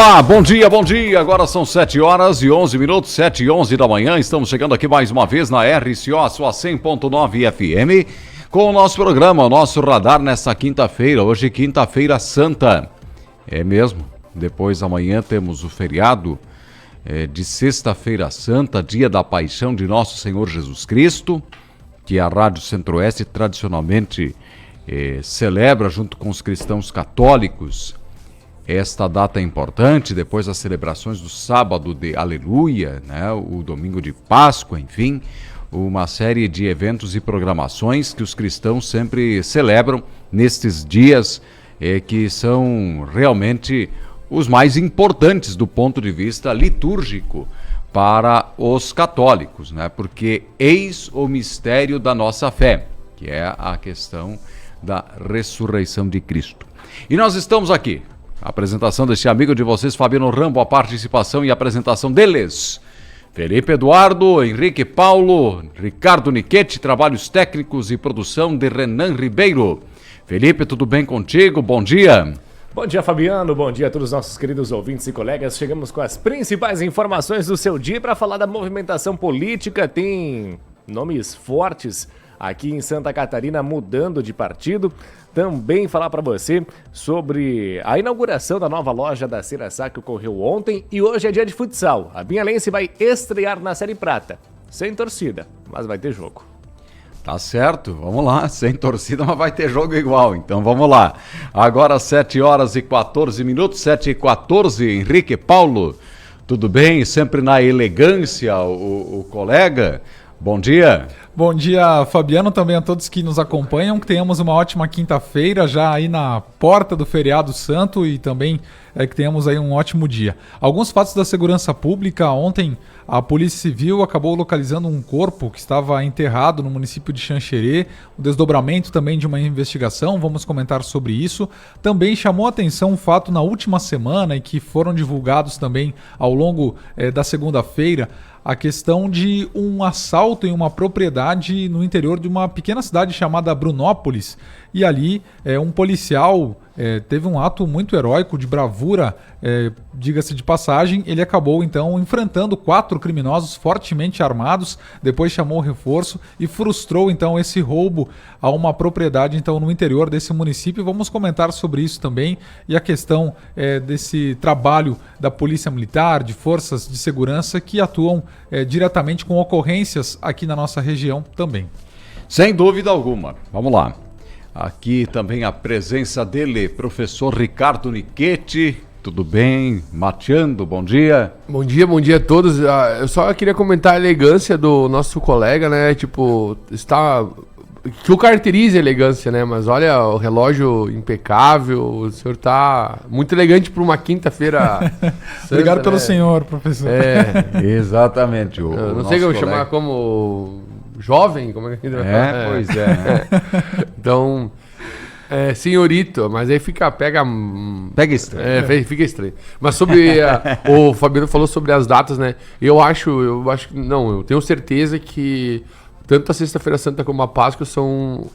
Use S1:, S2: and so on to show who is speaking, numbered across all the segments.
S1: Ah, bom dia, bom dia. Agora são 7h11, 7h11 da manhã. Estamos chegando aqui mais uma vez na RCO, a sua 100.9 FM, com o nosso programa, o nosso radar nessa quinta-feira. Hoje, quinta-feira santa. É mesmo. Depois, amanhã, temos o feriado de Sexta-feira Santa, dia da Paixão de Nosso Senhor Jesus Cristo, que a Rádio Centro-Oeste tradicionalmente celebra junto com os cristãos católicos. Esta data é importante, depois das celebrações do sábado de Aleluia, né, o domingo de Páscoa, enfim, uma série de eventos e programações que os cristãos sempre celebram nestes dias que são realmente os mais importantes do ponto de vista litúrgico para os católicos, né, porque eis o mistério da nossa fé, que é a questão da ressurreição de Cristo. E nós estamos aqui. A apresentação deste amigo de vocês, Fabiano Rambo, a participação e a apresentação deles. Felipe Eduardo, Henrique Paulo, Ricardo Niquete, trabalhos técnicos e produção de Renan Ribeiro. Felipe, tudo bem contigo? Bom dia.
S2: Bom dia, Fabiano. Bom dia a todos os nossos queridos ouvintes e colegas. Chegamos com as principais informações do seu dia para falar da movimentação política. Tem nomes fortes aqui em Santa Catarina mudando de partido. Também falar para você sobre a inauguração da nova loja da Ciraçá que ocorreu ontem e hoje é dia de futsal. A Binhalense vai estrear na Série Prata, sem torcida, mas vai ter jogo.
S1: Tá certo, vamos lá, sem torcida, mas vai ter jogo igual, então vamos lá. Agora 7h14, 7h14, Henrique Paulo, tudo bem? Sempre na elegância, o colega, bom dia.
S3: Bom dia, Fabiano, também a todos que nos acompanham, que tenhamos uma ótima quinta-feira já aí na porta do feriado santo e também que tenhamos aí um ótimo dia. Alguns fatos da segurança pública. Ontem a Polícia Civil acabou localizando um corpo que estava enterrado no município de Xanxerê, o desdobramento também de uma investigação, vamos comentar sobre isso. Também chamou a atenção um fato na última semana e que foram divulgados também ao longo da segunda-feira, a questão de um assalto em uma propriedade no interior de uma pequena cidade chamada Brunópolis. E ali um policial teve um ato muito heróico, de bravura, diga-se de passagem. Ele acabou então enfrentando 4 criminosos fortemente armados, depois chamou o reforço e frustrou então esse roubo a uma propriedade então no interior desse município. Vamos comentar sobre isso também e a questão desse trabalho da Polícia Militar, de forças de segurança que atuam diretamente com ocorrências aqui na nossa região também.
S1: Sem dúvida alguma. Vamos lá. Aqui também a presença dele, professor Ricardo Niquete. Tudo bem? Mateando, bom dia.
S4: Bom dia a todos. Eu só queria comentar a elegância do nosso colega, né? Tipo, está... que o caracteriza a elegância, né? Mas olha, o relógio impecável, o senhor tá muito elegante para uma quinta-feira.
S3: Obrigado pelo senhor, professor.
S1: Exatamente.
S4: Eu não sei como chamar como jovem, como é que
S1: pois é. Né?
S4: Então, senhorito, mas aí pega estranho. Fica estranho. Mas sobre o Fabiano falou sobre as datas, né? Eu acho que não, eu tenho certeza que tanto a Sexta-feira Santa como a Páscoa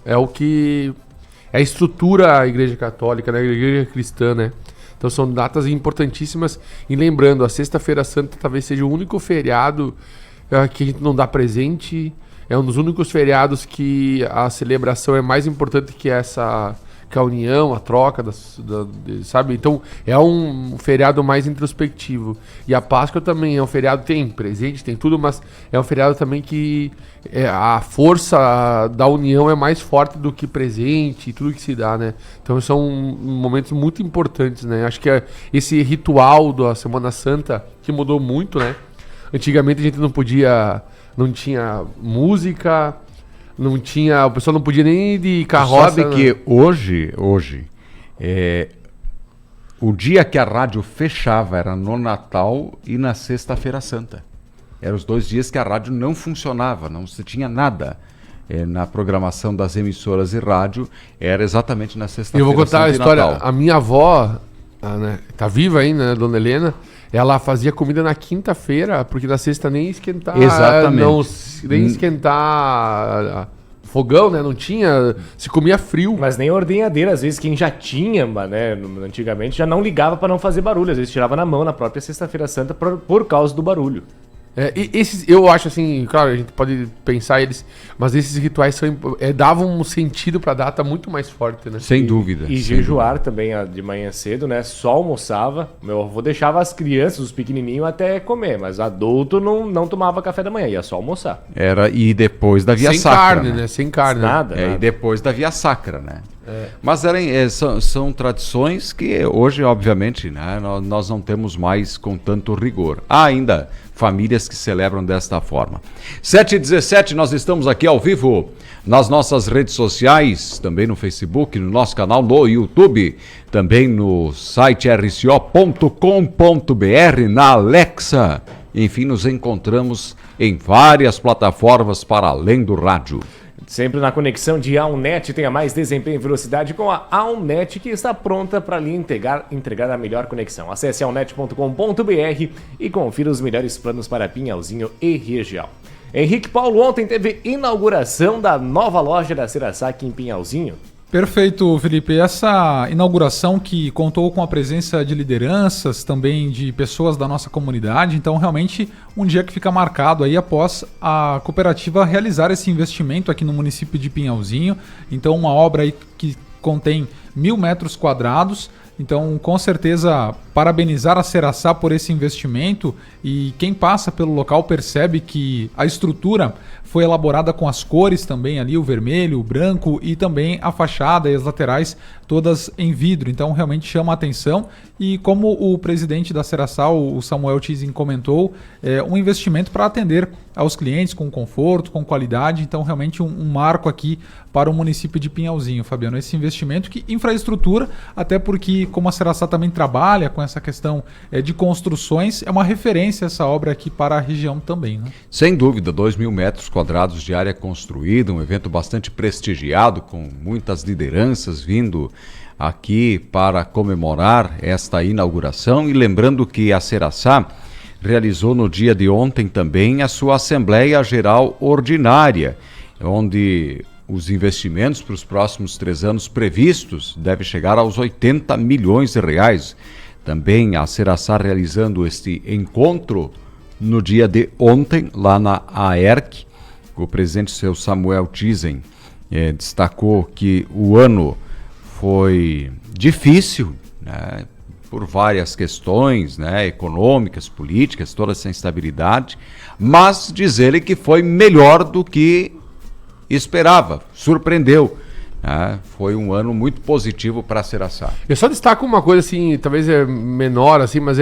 S4: é a estrutura da Igreja Católica, né? A Igreja Cristã, né? Então são datas importantíssimas. E lembrando, a Sexta-feira Santa talvez seja o único feriado que a gente não dá presente. É um dos únicos feriados que a celebração é mais importante que a união, a troca, sabe? Então é um feriado mais introspectivo. E a Páscoa também é um feriado, tem presente, tem tudo, mas é um feriado também que a força da união é mais forte do que presente e tudo que se dá, né? Então são momentos muito importantes, né? Acho que esse ritual da Semana Santa, que mudou muito, né? Antigamente a gente não tinha música, o pessoal não podia nem ir de carroça.
S1: Sabe que hoje, o dia que a rádio fechava era no Natal e na Sexta-feira Santa. Eram os 2 dias que a rádio não funcionava, não se tinha nada na programação das emissoras de rádio, era exatamente na Sexta-feira Santa.
S4: Eu vou contar a história.
S1: Natal.
S4: A minha avó, né, tá viva ainda, né, Dona Helena, ela fazia comida na quinta-feira, porque na sexta nem esquentar.
S1: Exatamente.
S4: Nem esquentar fogão, né? Não tinha, se comia frio.
S2: Mas nem ordenhadeira, às vezes quem já tinha, né, antigamente, já não ligava pra não fazer barulho. Às vezes tirava na mão na própria Sexta-feira Santa por causa do barulho.
S4: E esses, eu acho assim, claro, a gente pode pensar eles, mas esses rituais davam um sentido pra data muito mais forte, né?
S1: Sem dúvida.
S2: E jejuar também de manhã cedo, né? Só almoçava. Meu avô deixava as crianças, os pequenininhos, até comer, mas adulto não tomava café da manhã, ia só almoçar.
S1: E depois da Via Sacra.
S4: Sem carne, né? Sem carne.
S2: Nada.
S1: E depois da Via Sacra, né? Mas são tradições que hoje, obviamente, né, nós não temos mais com tanto rigor. Há ainda famílias que celebram desta forma. 7h17, nós estamos aqui ao vivo nas nossas redes sociais, também no Facebook, no nosso canal no YouTube, também no site rco.com.br, na Alexa. Enfim, nos encontramos em várias plataformas para além do rádio.
S2: Sempre na conexão de Alnet, tenha mais desempenho e velocidade com a Alnet, que está pronta para lhe entregar a melhor conexão. Acesse alnet.com.br e confira os melhores planos para Pinhalzinho e região. Henrique Paulo, ontem teve inauguração da nova loja da Ceraçá aqui em Pinhalzinho.
S3: Perfeito, Felipe. Essa inauguração que contou com a presença de lideranças, também de pessoas da nossa comunidade, então realmente um dia que fica marcado aí após a cooperativa realizar esse investimento aqui no município de Pinhalzinho. Então uma obra aí que contém 1.000 metros quadrados. Então, com certeza, parabenizar a Ceraçá por esse investimento, e quem passa pelo local percebe que a estrutura foi elaborada com as cores também ali, o vermelho, o branco e também a fachada e as laterais todas em vidro. Então, realmente chama a atenção, e como o presidente da Ceraçá, o Samuel Tizin, comentou, é um investimento para atender aos clientes com conforto, com qualidade. Então, realmente um marco aqui para o município de Pinhalzinho, Fabiano. Esse investimento que infraestrutura, até porque como a Ceraçá também trabalha com essa questão de construções, é uma referência essa obra aqui para a região também, né?
S1: Sem dúvida, 2.000 metros quadrados de área construída, um evento bastante prestigiado, com muitas lideranças vindo aqui para comemorar esta inauguração. E lembrando que a Ceraçá realizou no dia de ontem também a sua Assembleia Geral Ordinária, onde os investimentos para os próximos 3 anos previstos devem chegar aos 80 milhões de reais. Também a Ceraçá realizando este encontro no dia de ontem, lá na AERC. O presidente, seu Samuel Tizin, destacou que o ano foi difícil, né, por várias questões, né, econômicas, políticas, toda essa instabilidade, mas diz ele que foi melhor do que esperava, surpreendeu. Foi um ano muito positivo para a Ceraçá.
S4: Eu só destaco uma coisa assim, talvez é menor assim, mas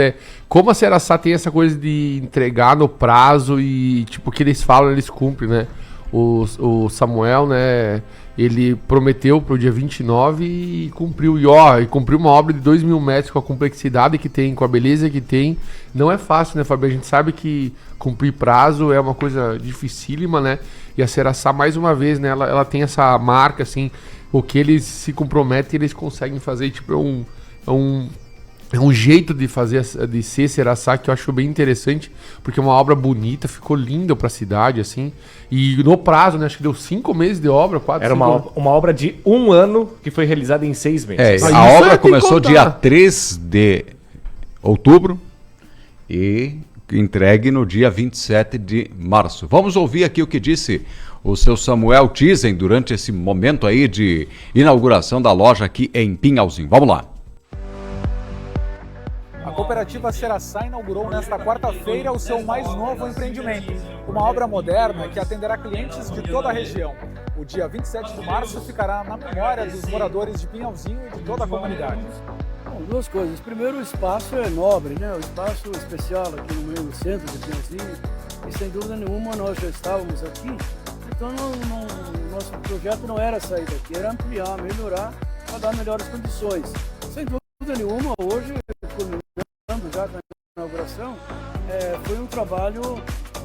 S4: como a Ceraçá tem essa coisa de entregar no prazo e tipo, o que eles falam, eles cumprem, né? O Samuel, né, ele prometeu para o dia 29 e cumpriu. E cumpriu uma obra de 2.000 metros com a complexidade que tem, com a beleza que tem. Não é fácil, né, Fabio? A gente sabe que cumprir prazo é uma coisa dificílima, né? E a Ceraçá, mais uma vez, né, ela tem essa marca, assim, o que eles se comprometem, eles conseguem fazer. Tipo, é um jeito de fazer, de ser Ceraçá, que eu acho bem interessante, porque é uma obra bonita, ficou linda pra cidade, assim, e no prazo, né, acho que deu 5 meses de obra, 4,
S2: Era uma obra de 1 ano que foi realizada em 6 meses.
S1: A obra começou dia 3 de outubro e entregue no dia 27 de março. Vamos ouvir aqui o que disse o seu Samuel Tizin durante esse momento aí de inauguração da loja aqui em Pinhalzinho. Vamos lá.
S5: A cooperativa Ceraçá inaugurou nesta quarta-feira o seu mais novo empreendimento, uma obra moderna que atenderá clientes de toda a região. O dia 27 de março ficará na memória dos moradores de Pinhalzinho e de toda a comunidade.
S6: Bom, 2 coisas. Primeiro, o espaço é nobre, né? O espaço especial aqui no meio do centro de Pinhalzinho, e sem dúvida nenhuma nós já estávamos aqui, então nosso projeto não era sair daqui, era ampliar, melhorar, para dar melhores condições. Sem dúvida nenhuma, hoje, já com a inauguração, foi um trabalho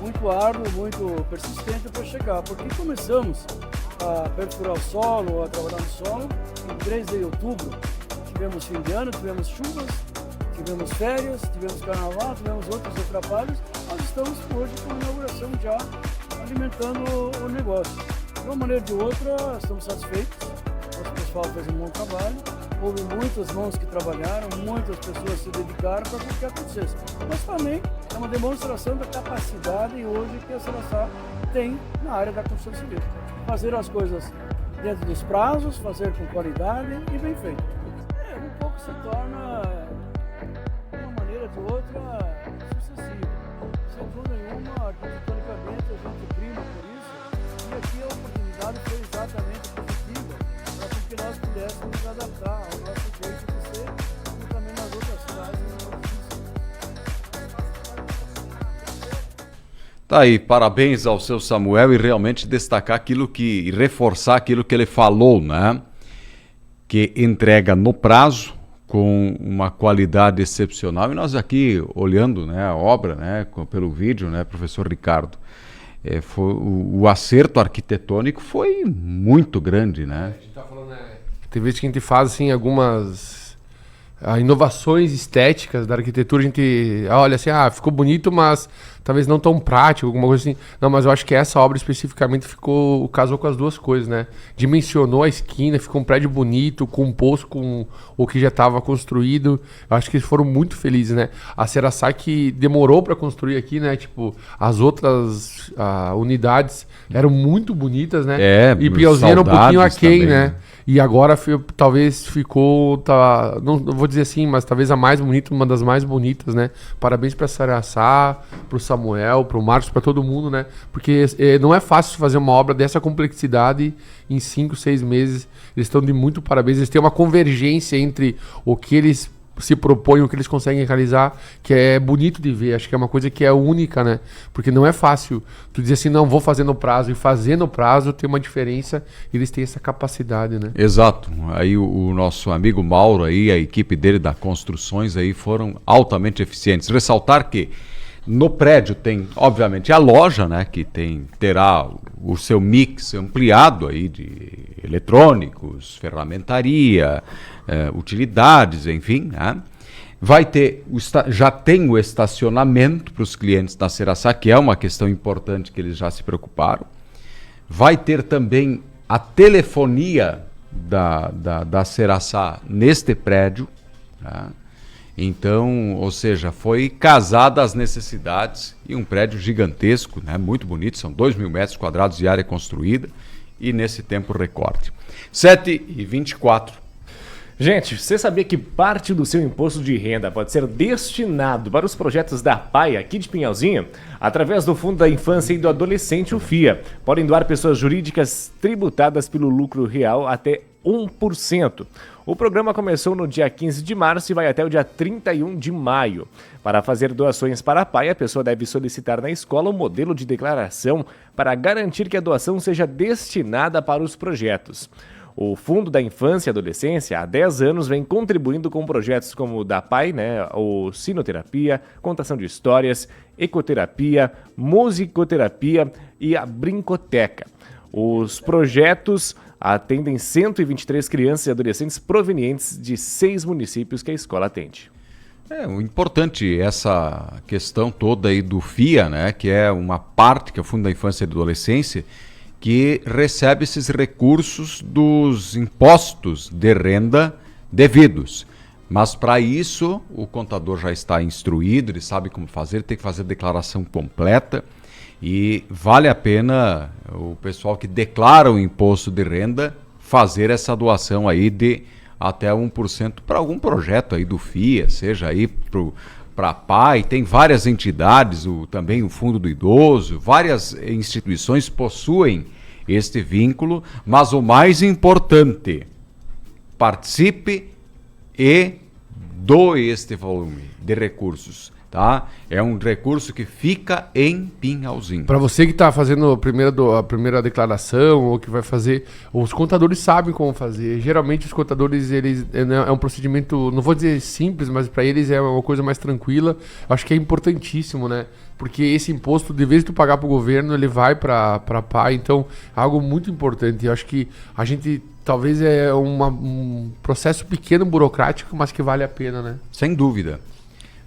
S6: muito árduo, muito persistente para chegar, porque começamos a perfurar o solo, a trabalhar no solo em 3 de outubro. Tivemos fim de ano, tivemos chuvas, tivemos férias, tivemos carnaval, tivemos outros atrapalhos. Nós estamos hoje com a inauguração já alimentando o negócio. uma maneira ou de outra, estamos satisfeitos. Nosso pessoal fez um bom trabalho. Houve muitas mãos que trabalharam, muitas pessoas se dedicaram para que acontecesse. Mas também é uma demonstração da capacidade hoje que a Seraçá tem na área da construção civil. Fazer as coisas dentro dos prazos, fazer com qualidade e bem feito. Um pouco se torna, de uma maneira ou de outra, sucessivo. Sem dúvida nenhuma, arquitetonicamente a gente prima por isso. E aqui a oportunidade foi exatamente positiva para que nós pudéssemos nos adaptar ao nosso jeito de ser e também nas outras cidades do nosso município.
S1: Tá aí, parabéns ao seu Samuel e realmente destacar aquilo e reforçar aquilo que ele falou, né? Que entrega no prazo, com uma qualidade excepcional. E nós aqui, olhando, né, a obra, né, pelo vídeo, né, professor Ricardo, o acerto arquitetônico foi muito grande, né?
S4: A gente tá falando, tem vezes que a gente faz assim, algumas inovações estéticas da arquitetura, a gente olha assim, ficou bonito, mas talvez não tão prático, alguma coisa assim. Não, mas eu acho que essa obra especificamente casou com as duas coisas, né? Dimensionou a esquina, ficou um prédio bonito, composto com o que já estava construído. Eu acho que eles foram muito felizes, né? A Seraçá que demorou para construir aqui, né? Tipo, as outras unidades eram muito bonitas, né? E Pinhalzinho era um pouquinho aquém, né? E agora talvez ficou, não vou dizer assim, mas talvez a mais bonita, uma das mais bonitas, né? Parabéns para a Seraçá, para o Samuel, para o Marcos, para todo mundo, né? Porque não é fácil fazer uma obra dessa complexidade em 5, 6 meses. Eles estão de muito parabéns. Eles têm uma convergência entre o que eles se propõem, o que eles conseguem realizar, que é bonito de ver. Acho que é uma coisa que é única, né? Porque não é fácil tu dizer assim, não, vou fazer no prazo. E fazer no prazo tem uma diferença. Eles têm essa capacidade, né?
S1: Exato. Aí o nosso amigo Mauro aí, a equipe dele da Construções aí foram altamente eficientes. Ressaltar que no prédio tem, obviamente, a loja, né? Que terá o seu mix ampliado aí de eletrônicos, ferramentaria, utilidades, enfim, né? Vai ter, já tem o estacionamento para os clientes da Seraçá, que é uma questão importante que eles já se preocuparam. Vai ter também a telefonia da Seraçá neste prédio, né? Então, ou seja, foi casada às necessidades e um prédio gigantesco, né? Muito bonito, são 2.000 metros quadrados de área construída e nesse tempo recorde. 7h24.
S2: Gente, você sabia que parte do seu imposto de renda pode ser destinado para os projetos da PAI aqui de Pinhalzinho? Através do Fundo da Infância e do Adolescente, o FIA. Podem doar pessoas jurídicas tributadas pelo lucro real até 1%. O programa começou no dia 15 de março e vai até o dia 31 de maio. Para fazer doações para a PAI, a pessoa deve solicitar na escola um modelo de declaração para garantir que a doação seja destinada para os projetos. O Fundo da Infância e Adolescência, há 10 anos, vem contribuindo com projetos como o da PAI, né, o Sinoterapia, Contação de Histórias, Ecoterapia, Musicoterapia e a Brincoteca. Os projetos atendem 123 crianças e adolescentes provenientes de 6 municípios que a escola atende.
S1: O importante essa questão toda aí do FIA, né, que é uma parte que é o Fundo da Infância e Adolescência, que recebe esses recursos dos impostos de renda devidos. Mas para isso o contador já está instruído, ele sabe como fazer, tem que fazer a declaração completa e vale a pena o pessoal que declara o imposto de renda fazer essa doação aí de até 1% para algum projeto aí do FIA, seja aí para a PAI, tem várias entidades, também o Fundo do Idoso, várias instituições possuem este vínculo, mas o mais importante, participe e doe este volume de recursos, tá? É um recurso que fica em Pinhalzinho.
S4: Para você que está fazendo a primeira declaração ou que vai fazer, os contadores sabem como fazer. Geralmente os contadores, é um procedimento, não vou dizer simples, mas para eles é uma coisa mais tranquila. Acho que é importantíssimo, né? Porque esse imposto, de vez de tu pagar para o governo, ele vai para a PAI. Então, é algo muito importante. Eu acho que a gente, talvez um processo pequeno, burocrático, mas que vale a pena, né?
S1: Sem dúvida.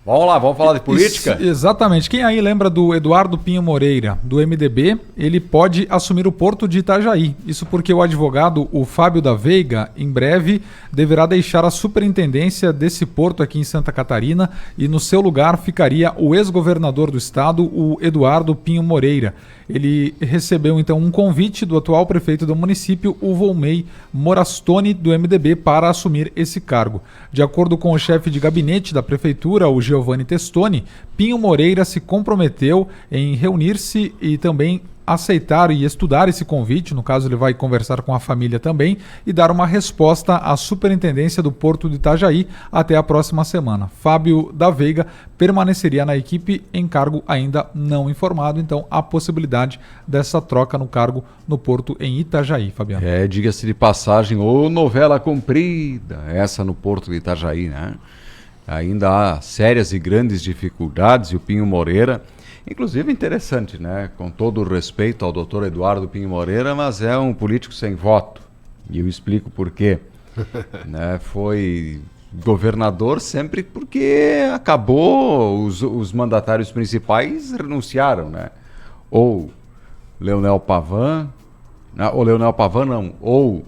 S1: Vamos lá, vamos falar de política?
S3: Exatamente. Quem aí lembra do Eduardo Pinho Moreira, do MDB, ele pode assumir o porto de Itajaí. Isso porque o advogado, o Fábio da Veiga, em breve deverá deixar a superintendência desse porto aqui em Santa Catarina e no seu lugar ficaria o ex-governador do estado, o Eduardo Pinho Moreira. Ele recebeu então um convite do atual prefeito do município, o Volmei Morastoni, do MDB, para assumir esse cargo. De acordo com o chefe de gabinete da prefeitura, o Giovanni Testoni, Pinho Moreira se comprometeu em reunir-se e também aceitar e estudar esse convite. No caso, ele vai conversar com a família também e dar uma resposta à superintendência do Porto de Itajaí até a próxima semana. Fábio da Veiga permaneceria na equipe em cargo ainda não informado, então há possibilidade dessa troca no cargo no Porto em Itajaí, Fabiano.
S1: Diga-se de passagem, novela comprida, essa no Porto de Itajaí, né? Ainda há sérias e grandes dificuldades e o Pinho Moreira, inclusive interessante, né? Com todo o respeito ao doutor Eduardo Pinho Moreira, mas é um político sem voto. E eu explico por quê. Né? Foi governador sempre porque acabou, os mandatários principais renunciaram, né? Ou Leonel Pavan, ou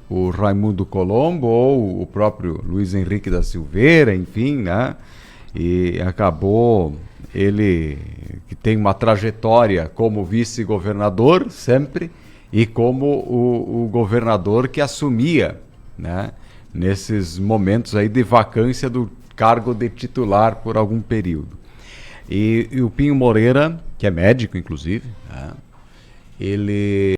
S1: o Raimundo Colombo, ou o próprio Luiz Henrique da Silveira, enfim, né? E acabou ele, que tem uma trajetória como vice-governador sempre, e como o governador que assumia, né, nesses momentos aí de vacância do cargo de titular por algum período. E o Pinho Moreira, que é médico inclusive, né, ele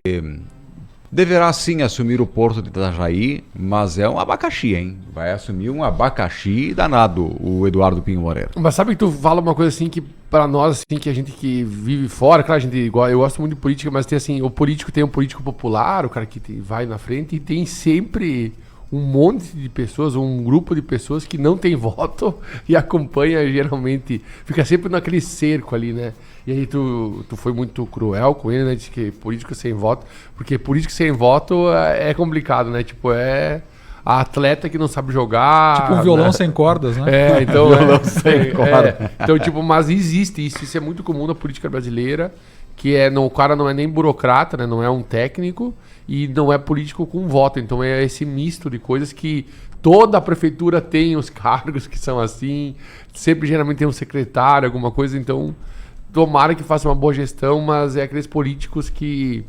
S1: deverá sim assumir o Porto de Itajaí, mas é um abacaxi, hein? Vai assumir um abacaxi danado, o Eduardo Pinho Moreira.
S4: Mas sabe que tu fala uma coisa assim que pra nós, assim, que a gente que vive fora, claro, eu gosto muito de política, mas tem assim, o político tem um político popular, o cara que vai na frente, e tem sempre um monte de pessoas, um grupo de pessoas que não tem voto e acompanha geralmente, fica sempre naquele cerco ali, né? E aí tu foi muito cruel com ele, né? Disse que político sem voto, porque político sem voto é complicado, né? Tipo, é a atleta que não sabe jogar.
S3: Tipo um violão, né? Sem cordas, né?
S4: Então... violão sem cordas. Então, tipo, mas existe isso é muito comum na política brasileira, que o cara não é nem burocrata, né? Não é um técnico e não é político com voto. Então é esse misto de coisas que toda a prefeitura tem os cargos que são assim, sempre geralmente tem um secretário, alguma coisa, então tomara que faça uma boa gestão, mas é aqueles políticos que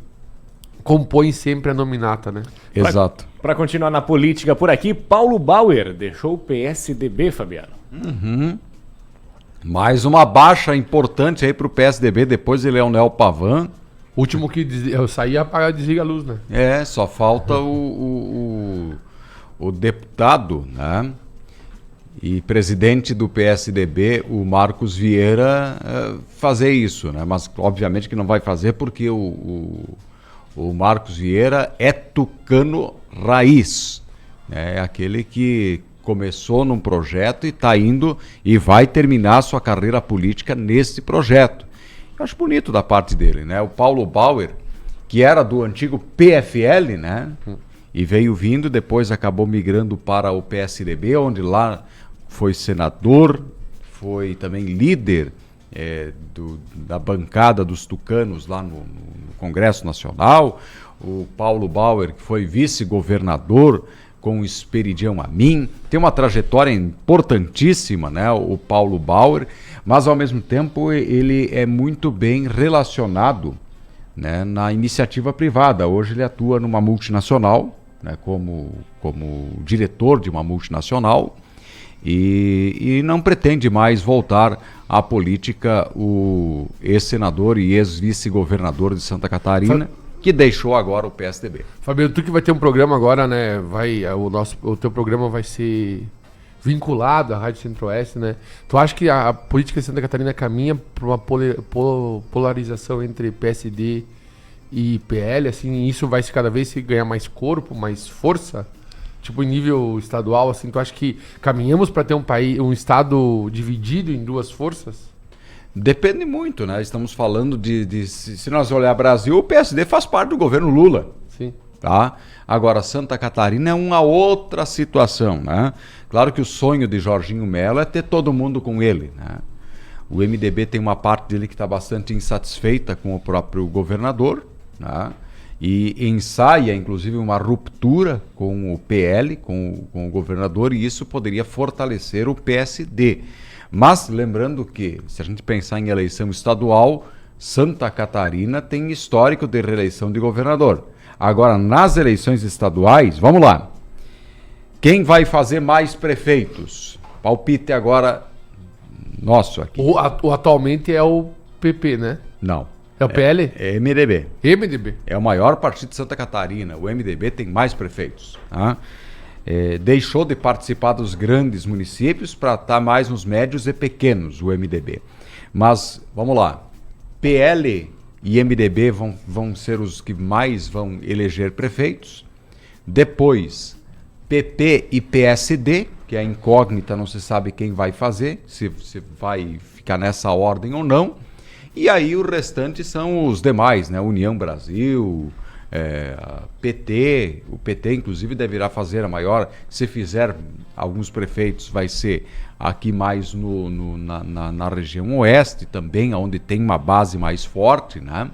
S4: compõem sempre a nominata, né?
S1: Exato.
S2: Para continuar na política por aqui, Paulo Bauer deixou o PSDB, Fabiano.
S1: Mais uma baixa importante aí pro PSDB depois de Leonel Pavan.
S4: Último que eu saí apagar desliga a luz, né?
S1: Só falta o deputado, né? E presidente do PSDB, o Marcos Vieira, fazer isso, né? Mas obviamente que não vai fazer porque o Marcos Vieira é tucano raiz, né? É aquele que começou num projeto e está indo e vai terminar sua carreira política nesse projeto. Eu acho bonito da parte dele, né? O Paulo Bauer, que era do antigo PFL, né? E veio vindo, depois acabou migrando para o PSDB, onde lá foi senador, foi também líder da bancada dos tucanos lá no Congresso Nacional. O Paulo Bauer, que foi vice-governador com o Esperidião Amin, tem uma trajetória importantíssima, né? O Paulo Bauer, mas ao mesmo tempo ele é muito bem relacionado, né, na iniciativa privada. Hoje ele atua numa multinacional, né, como diretor de uma multinacional, e não pretende mais voltar à política, o ex-senador e ex-vice-governador de Santa Catarina, que deixou agora o PSDB.
S4: Fabiano, tu que vai ter um programa agora, né? O teu programa vai ser vinculado à Rádio Centro-Oeste, né? Tu acha que a política de Santa Catarina caminha para uma polarização entre PSD e PL, assim, isso vai cada vez ganhar mais corpo, mais força? Tipo, em nível estadual, assim, tu acha que caminhamos para ter um estado dividido em duas forças?
S1: Depende muito, né? Estamos falando se nós olhar Brasil, o PSD faz parte do governo Lula.
S4: Sim.
S1: tá? Agora, Santa Catarina é uma outra situação, né? Claro que o sonho de Jorginho Melo é ter todo mundo com ele, né? O MDB tem uma parte dele que está bastante insatisfeita com o próprio governador, né? E ensaia, inclusive, uma ruptura com o PL, com o governador, e isso poderia fortalecer o PSD. Mas, lembrando que, se a gente pensar em eleição estadual, Santa Catarina tem histórico de reeleição de governador. Agora, nas eleições estaduais, vamos lá. Quem vai fazer mais prefeitos? Palpite agora nosso aqui.
S4: O atualmente é o PP, né?
S1: Não.
S4: É o PL?
S1: É MDB.
S4: MDB.
S1: É o maior partido de Santa Catarina. O MDB tem mais prefeitos. Tá? Deixou de participar dos grandes municípios para estar mais nos médios e pequenos, o MDB. Mas, vamos lá. PL e MDB vão ser os que mais vão eleger prefeitos. Depois, PP e PSD, que é incógnita, não se sabe quem vai fazer, se vai ficar nessa ordem ou não. E aí o restante são os demais, né? União Brasil, PT, o PT inclusive deverá fazer a maior, se fizer alguns prefeitos vai ser aqui mais na região oeste também, onde tem uma base mais forte, né?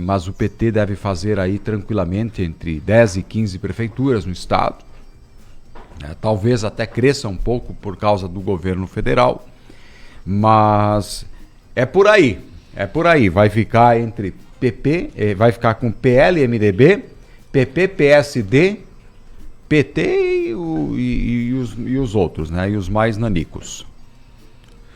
S1: Mas o PT deve fazer aí tranquilamente entre 10 e 15 prefeituras no estado, talvez até cresça um pouco por causa do governo federal, mas é por aí, vai ficar entre PP, vai ficar com PL, MDB, PP, PSD, PT e os outros, né? E os mais nanicos.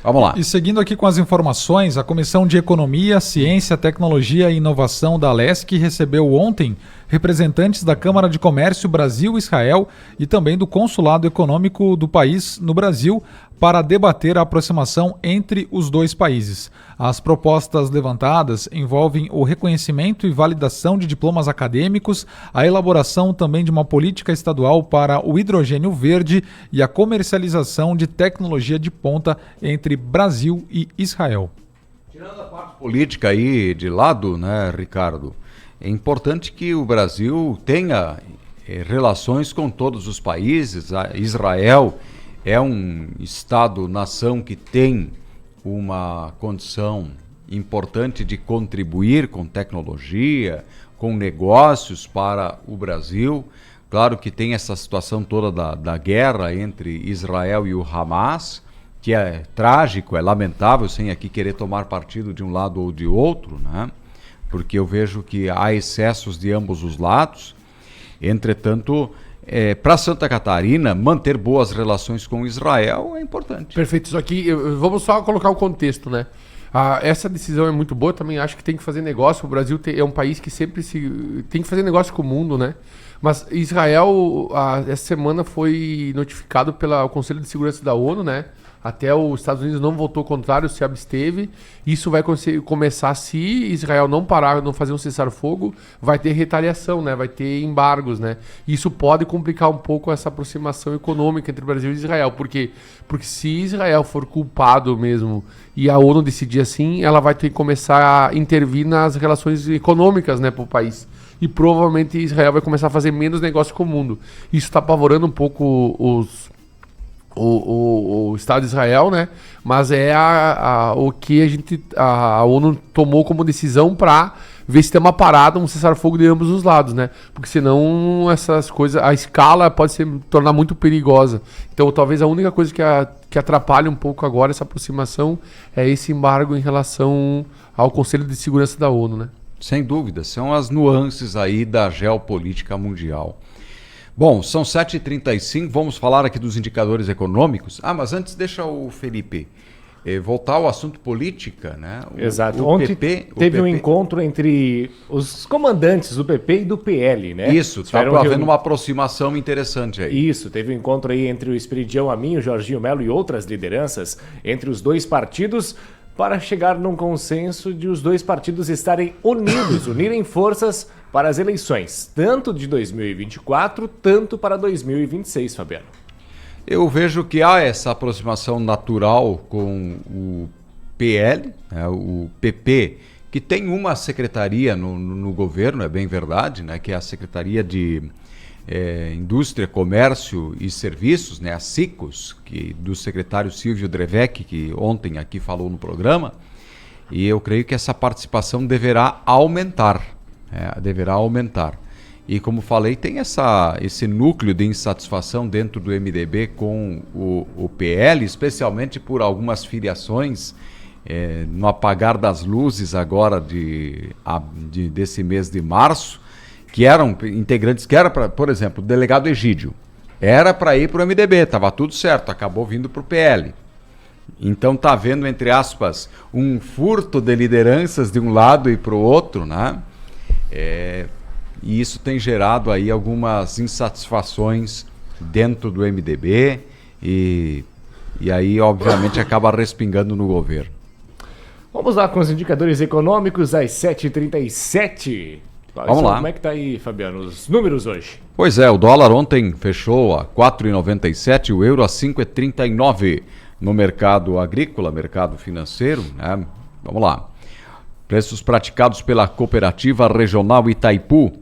S1: Vamos lá.
S3: E seguindo aqui com as informações, a Comissão de Economia, Ciência, Tecnologia e Inovação da Alesc recebeu ontem representantes da Câmara de Comércio Brasil-Israel e também do Consulado Econômico do país no Brasil para debater a aproximação entre os dois países. As propostas levantadas envolvem o reconhecimento e validação de diplomas acadêmicos, a elaboração também de uma política estadual para o hidrogênio verde e a comercialização de tecnologia de ponta entre Brasil e Israel.
S1: Tirando a parte política aí de lado, né, Ricardo, é importante que o Brasil tenha relações com todos os países. Israel é um Estado-nação que tem uma condição importante de contribuir com tecnologia, com negócios para o Brasil. Claro que tem essa situação toda da guerra entre Israel e o Hamas, que é trágico, é lamentável, sem aqui querer tomar partido de um lado ou de outro, né? Porque eu vejo que há excessos de ambos os lados. Entretanto, para Santa Catarina, manter boas relações com Israel é importante.
S4: Perfeito. Isso aqui, vamos só colocar o contexto, né? Essa decisão é muito boa, também acho que tem que fazer negócio. O Brasil é um país que sempre tem que fazer negócio com o mundo, né? Mas Israel, essa semana foi notificado pelo Conselho de Segurança da ONU, né? Até os Estados Unidos não votou contrário, se absteve. Isso vai começar, se Israel não parar, não fazer um cessar-fogo, vai ter retaliação, né? Vai ter embargos, né? Isso pode complicar um pouco essa aproximação econômica entre Brasil e Israel. Por quê? Porque se Israel for culpado mesmo e a ONU decidir assim, ela vai ter que começar a intervir nas relações econômicas, né, para o país. E provavelmente Israel vai começar a fazer menos negócio com o mundo. Isso está apavorando um pouco o Estado de Israel, né? Mas é o que a ONU tomou como decisão para ver se tem uma parada, um cessar-fogo de ambos os lados, né? Porque senão essas coisas, a escala pode se tornar muito perigosa. Então talvez a única coisa que atrapalha um pouco agora essa aproximação é esse embargo em relação ao Conselho de Segurança da ONU, né?
S1: Sem dúvida, são as nuances aí da geopolítica mundial. Bom, são 7h35, vamos falar aqui dos indicadores econômicos. Mas antes deixa o Felipe voltar ao assunto política, né?
S2: Exato. Ontem teve um encontro entre os comandantes do PP e do PL, né?
S1: Isso, está havendo uma aproximação interessante aí.
S2: Isso, teve um encontro aí entre o Esperidião Amin, o Jorginho Melo e outras lideranças entre os dois partidos para chegar num consenso de os dois partidos estarem unidos, unirem forças para as eleições, tanto de 2024, tanto para 2026, Fabiano.
S1: Eu vejo que há essa aproximação natural com o PL, né? O PP que tem uma secretaria no governo, é bem verdade, né, que é a Secretaria de Indústria, Comércio e Serviços, né, a SICOS, do secretário Silvio Drevec, que ontem aqui falou no programa, e eu creio que essa participação deverá aumentar. E como falei, tem esse núcleo de insatisfação dentro do MDB com o PL, especialmente por algumas filiações no apagar das luzes agora desse mês de março, que eram integrantes, que era para, por exemplo, o delegado Egídio, era para ir para o MDB, estava tudo certo, acabou vindo para o PL. Então está havendo, entre aspas, um furto de lideranças de um lado e para o outro, né? E isso tem gerado aí algumas insatisfações dentro do MDB e aí, obviamente, acaba respingando no governo.
S2: Vamos lá com os indicadores econômicos às 7h37.
S1: Vamos lá.
S2: Como é que tá aí, Fabiano, os números hoje?
S1: Pois é, o dólar ontem fechou a 4,97, o euro a 5,39 no mercado agrícola, mercado financeiro, né? Vamos lá. Preços praticados pela Cooperativa Regional Itaipu.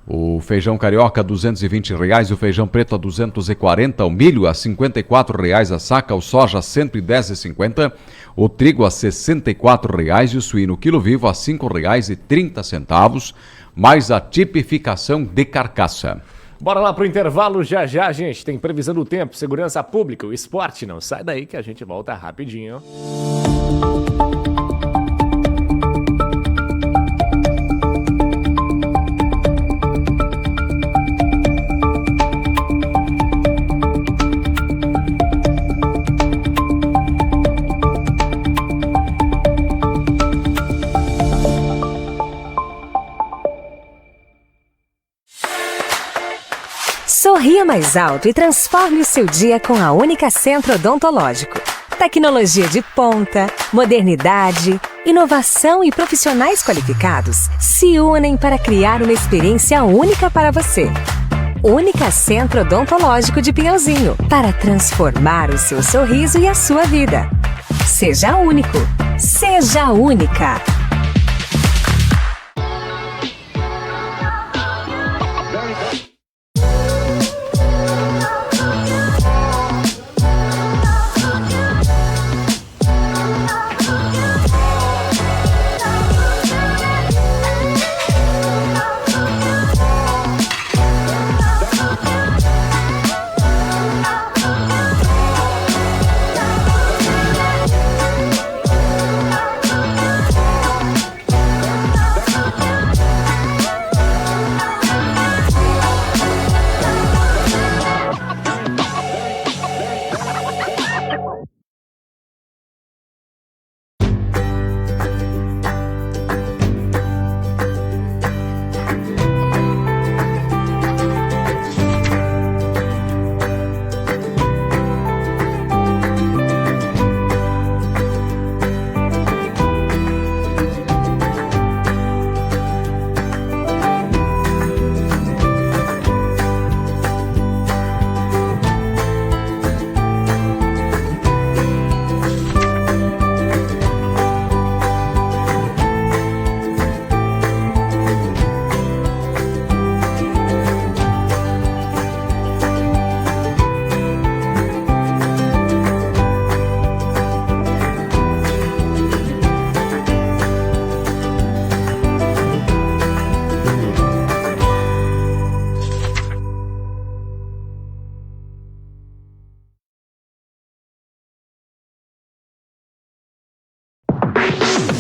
S1: O feijão carioca a R$ 220, o feijão preto a R$ 240, o milho a R$ 54 a saca, o soja a R$ 110,50, o trigo a R$ 64 e o suíno quilo vivo a R$ 5,30, mais a tipificação de carcaça.
S2: Bora lá pro intervalo, já, gente. Tem previsão do tempo, segurança pública, o esporte. Não sai daí que a gente volta rapidinho.
S7: Sorria mais alto e transforme o seu dia com a Única Centro Odontológico. Tecnologia de ponta, modernidade, inovação e profissionais qualificados se unem para criar uma experiência única para você. Única Centro Odontológico de Pinhalzinho, para transformar o seu sorriso e a sua vida. Seja único. Seja única.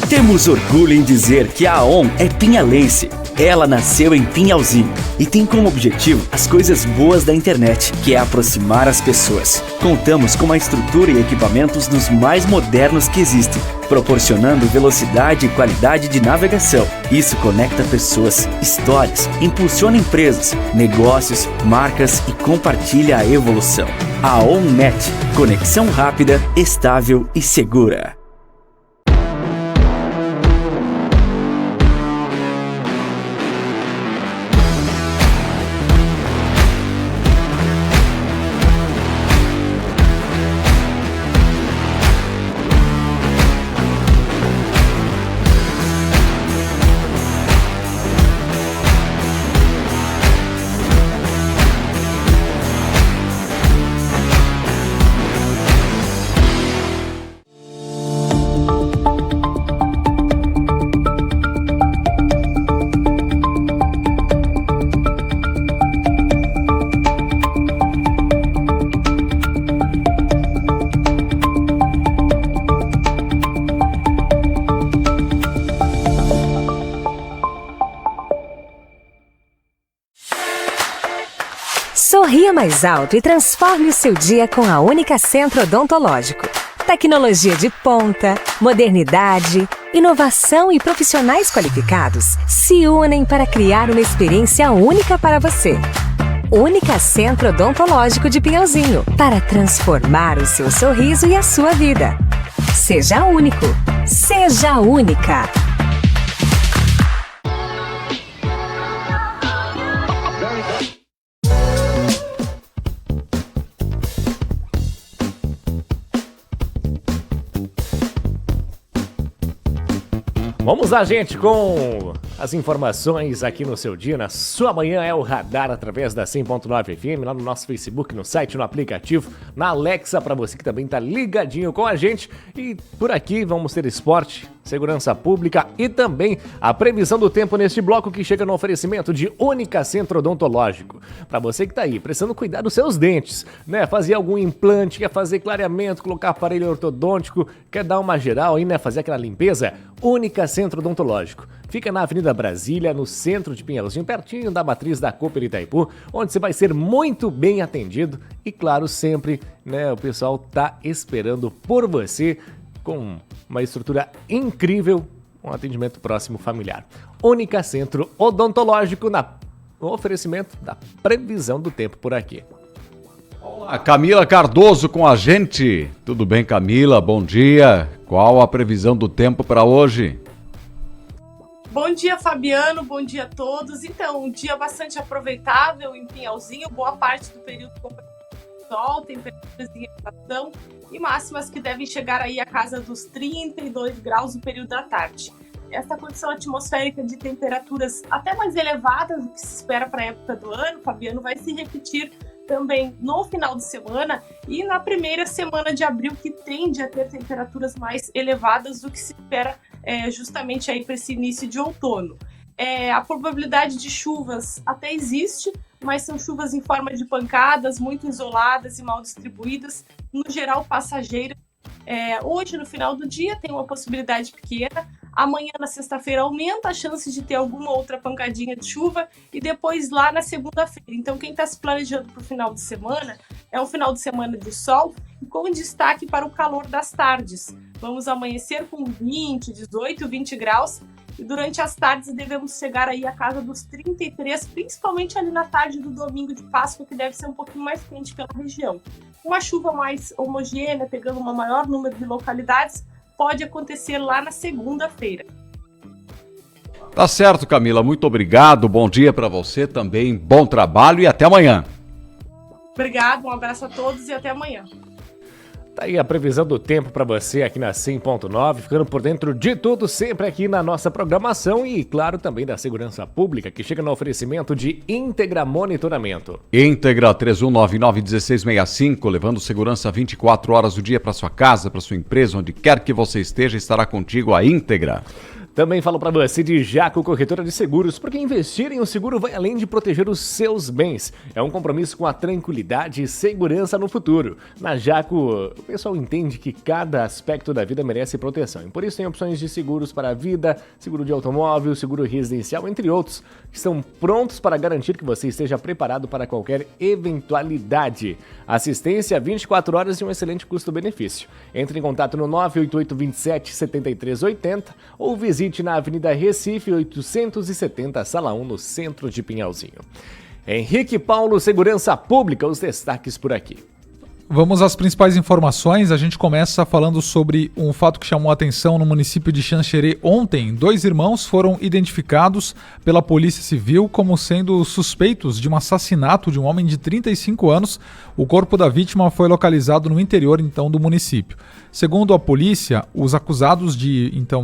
S8: Temos orgulho em dizer que a AON é pinhalense. Ela nasceu em Pinhalzinho e tem como objetivo as coisas boas da internet, que é aproximar as pessoas. Contamos com uma estrutura e equipamentos dos mais modernos que existem, proporcionando velocidade e qualidade de navegação. Isso conecta pessoas, histórias, impulsiona empresas, negócios, marcas e compartilha a evolução. A OnNet, conexão rápida, estável e segura.
S7: mais alto e transforme o seu dia com a Única Centro Odontológico. Tecnologia de ponta, modernidade, inovação e profissionais qualificados se unem para criar uma experiência única para você. Única Centro Odontológico de Pinhalzinho, para transformar o seu sorriso e a sua vida. Seja único. Seja única.
S2: Vamos lá, gente, com as informações aqui no seu dia, na sua manhã. É o Radar através da 100.9 FM, lá no nosso Facebook, no site, no aplicativo, na Alexa, para você que também tá ligadinho com a gente. E por aqui vamos ter esporte, segurança pública e também a previsão do tempo neste bloco, que chega no oferecimento de Única Centro Odontológico. Para você que tá aí precisando cuidar dos seus dentes, né? Fazer algum implante, quer fazer clareamento, colocar aparelho ortodôntico, quer dar uma geral aí, né? Fazer aquela limpeza, Única Centro Odontológico. Fica na Avenida Brasília, no centro de Pinhalzinho, pertinho da matriz da Cooper Itaipu, onde você vai ser muito bem atendido e, claro, sempre, né, o pessoal tá esperando por você com uma estrutura incrível, um atendimento próximo familiar. Única Centro Odontológico, no oferecimento da previsão do tempo por aqui.
S1: Olá, Camila Cardoso com a gente. Tudo bem, Camila? Bom dia. Qual a previsão do tempo para hoje?
S9: Bom dia, Fabiano. Bom dia a todos. Então, um dia bastante aproveitável em Pinhalzinho. Boa parte do período com sol, temperaturas em elevação e máximas que devem chegar aí à casa dos 32 graus no período da tarde. Essa condição atmosférica de temperaturas até mais elevadas do que se espera para a época do ano, Fabiano, vai se repetir também no final de semana e na primeira semana de abril, que tende a ter temperaturas mais elevadas do que se espera justamente aí para esse início de outono. A probabilidade de chuvas até existe, mas são chuvas em forma de pancadas, muito isoladas e mal distribuídas, no geral passageiras. Hoje, no final do dia, tem uma possibilidade pequena. Amanhã, na sexta-feira, aumenta a chance de ter alguma outra pancadinha de chuva e depois lá na segunda-feira. Então, quem está se planejando para o final de semana, é um final de semana de sol e com destaque para o calor das tardes. Vamos amanhecer com 20, 18, 20 graus e durante as tardes devemos chegar aí à casa dos 33, principalmente ali na tarde do domingo de Páscoa, que deve ser um pouquinho mais quente pela região. Uma chuva mais homogênea, pegando um maior número de localidades, pode acontecer lá na segunda-feira.
S1: Tá certo, Camila. Muito obrigado. Bom dia para você também. Bom trabalho e até amanhã.
S9: Obrigado, um abraço a todos e até amanhã.
S2: Tá aí a previsão do tempo para você aqui na 100.9, ficando por dentro de tudo sempre aqui na nossa programação e, claro, também da segurança pública, que chega no oferecimento de Íntegra Monitoramento.
S1: Íntegra 3199-1665, levando segurança 24 horas do dia para sua casa, para sua empresa, onde quer que você esteja, estará contigo a Íntegra.
S2: Também falo para você de Jaco Corretora de Seguros, porque investir em um seguro vai além de proteger os seus bens. É um compromisso com a tranquilidade e segurança no futuro. Na Jaco, o pessoal entende que cada aspecto da vida merece proteção. E por isso tem opções de seguros para a vida, seguro de automóvel, seguro residencial, entre outros, que estão prontos para garantir que você esteja preparado para qualquer eventualidade. Assistência 24 horas e um excelente custo-benefício. Entre em contato no 98827-7380 ou visite na Avenida Recife 870, Sala 1, no centro de Pinhalzinho. Henrique Paulo, Segurança Pública, os destaques por aqui.
S3: Vamos às principais informações. A gente começa falando sobre um fato que chamou a atenção no município de Xanxerê ontem. 2 irmãos foram identificados pela Polícia Civil como sendo suspeitos de um assassinato de um homem de 35 anos. O corpo da vítima foi localizado no interior, então, do município. Segundo a polícia, os acusados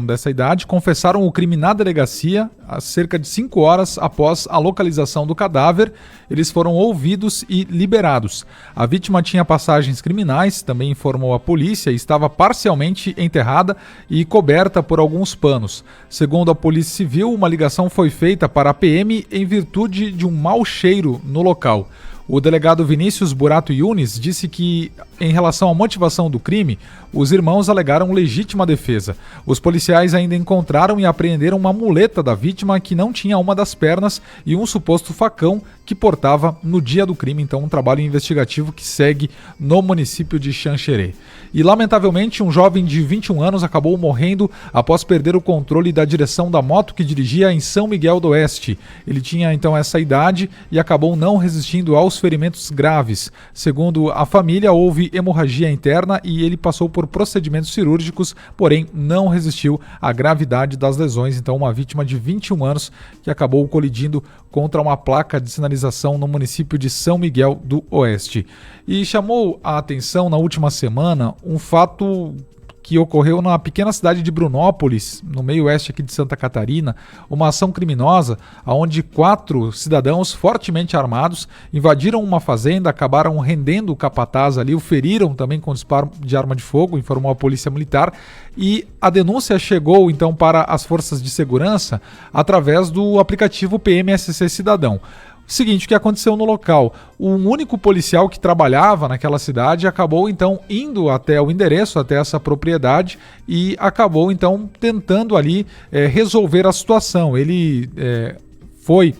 S3: dessa idade confessaram o crime na delegacia há cerca de 5 horas após a localização do cadáver. Eles foram ouvidos e liberados. A vítima tinha passagens criminais, também informou a polícia, e estava parcialmente enterrada e coberta por alguns panos. Segundo a Polícia Civil, uma ligação foi feita para a PM em virtude de um mau cheiro no local. O delegado Vinícius Burato Yunes disse que, em relação à motivação do crime, os irmãos alegaram legítima defesa. Os policiais ainda encontraram e apreenderam uma muleta da vítima que não tinha uma das pernas e um suposto facão que portava no dia do crime. Então, um trabalho investigativo que segue no município de Xanxerê. E, lamentavelmente, um jovem de 21 anos acabou morrendo após perder o controle da direção da moto que dirigia em São Miguel do Oeste. Ele tinha, então, essa idade e acabou não resistindo aos ferimentos graves. Segundo a família, houve hemorragia interna e ele passou por procedimentos cirúrgicos, porém não resistiu à gravidade das lesões. Então, uma vítima de 21 anos que acabou colidindo contra uma placa de sinalização no município de São Miguel do Oeste. E chamou a atenção na última semana um fato que ocorreu na pequena cidade de Brunópolis, no meio oeste aqui de Santa Catarina, uma ação criminosa onde 4 cidadãos fortemente armados invadiram uma fazenda, acabaram rendendo o capataz ali, o feriram também com disparo de arma de fogo, informou a Polícia Militar, e a denúncia chegou então para as forças de segurança através do aplicativo PMSC Cidadão. Seguinte, o que aconteceu no local? Um único policial que trabalhava naquela cidade acabou então indo até o endereço, até essa propriedade e acabou então tentando ali resolver a situação. Ele foi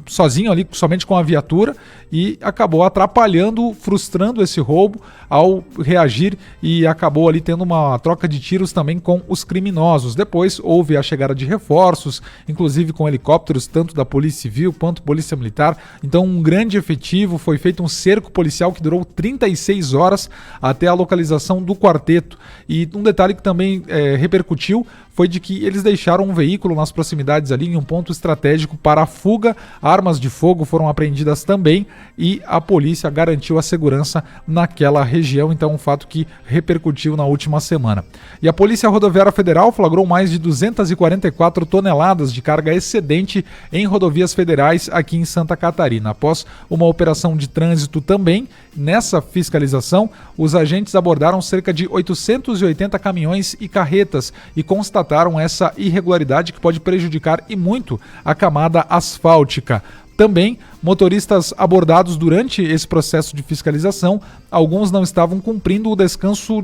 S3: sozinho ali, somente com a viatura, e acabou atrapalhando, frustrando esse roubo ao reagir e acabou ali tendo uma troca de tiros também com os criminosos. Depois houve a chegada de reforços, inclusive com helicópteros, tanto da Polícia Civil quanto Polícia Militar. Então um grande efetivo, foi feito um cerco policial que durou 36 horas até a localização do quarteto. E um detalhe que também repercutiu foi de que eles deixaram um veículo nas proximidades ali em um ponto estratégico para a fuga. Armas de fogo foram apreendidas também e a polícia garantiu a segurança naquela região. Então, um fato que repercutiu na última semana. E a Polícia Rodoviária Federal flagrou mais de 244 toneladas de carga excedente em rodovias federais aqui em Santa Catarina. Após uma operação de trânsito também, nessa fiscalização, os agentes abordaram cerca de 880 caminhões e carretas e constataram essa irregularidade que pode prejudicar e muito a camada asfáltica. Também, motoristas abordados durante esse processo de fiscalização, alguns não estavam cumprindo o descanso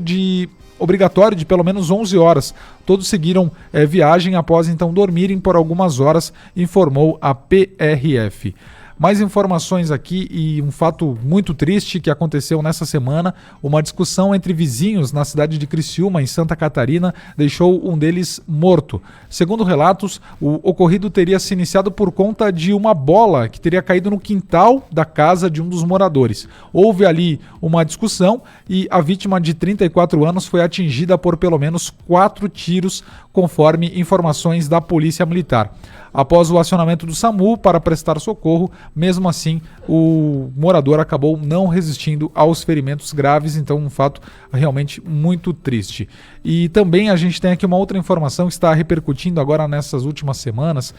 S3: obrigatório de pelo menos 11 horas. Todos seguiram viagem após então dormirem por algumas horas, informou a PRF. Mais informações aqui e um fato muito triste que aconteceu nessa semana. Uma discussão entre vizinhos na cidade de Criciúma, em Santa Catarina, deixou um deles morto. Segundo relatos, o ocorrido teria se iniciado por conta de uma bola que teria caído no quintal da casa de um dos moradores. Houve ali uma discussão e a vítima de 34 anos foi atingida por pelo menos 4 tiros, conforme informações da Polícia Militar. Após o acionamento do SAMU para prestar socorro, mesmo assim, o morador acabou não resistindo aos ferimentos graves, então um fato realmente muito triste. E também a gente tem aqui uma outra informação que está repercutindo agora nessas últimas semanas,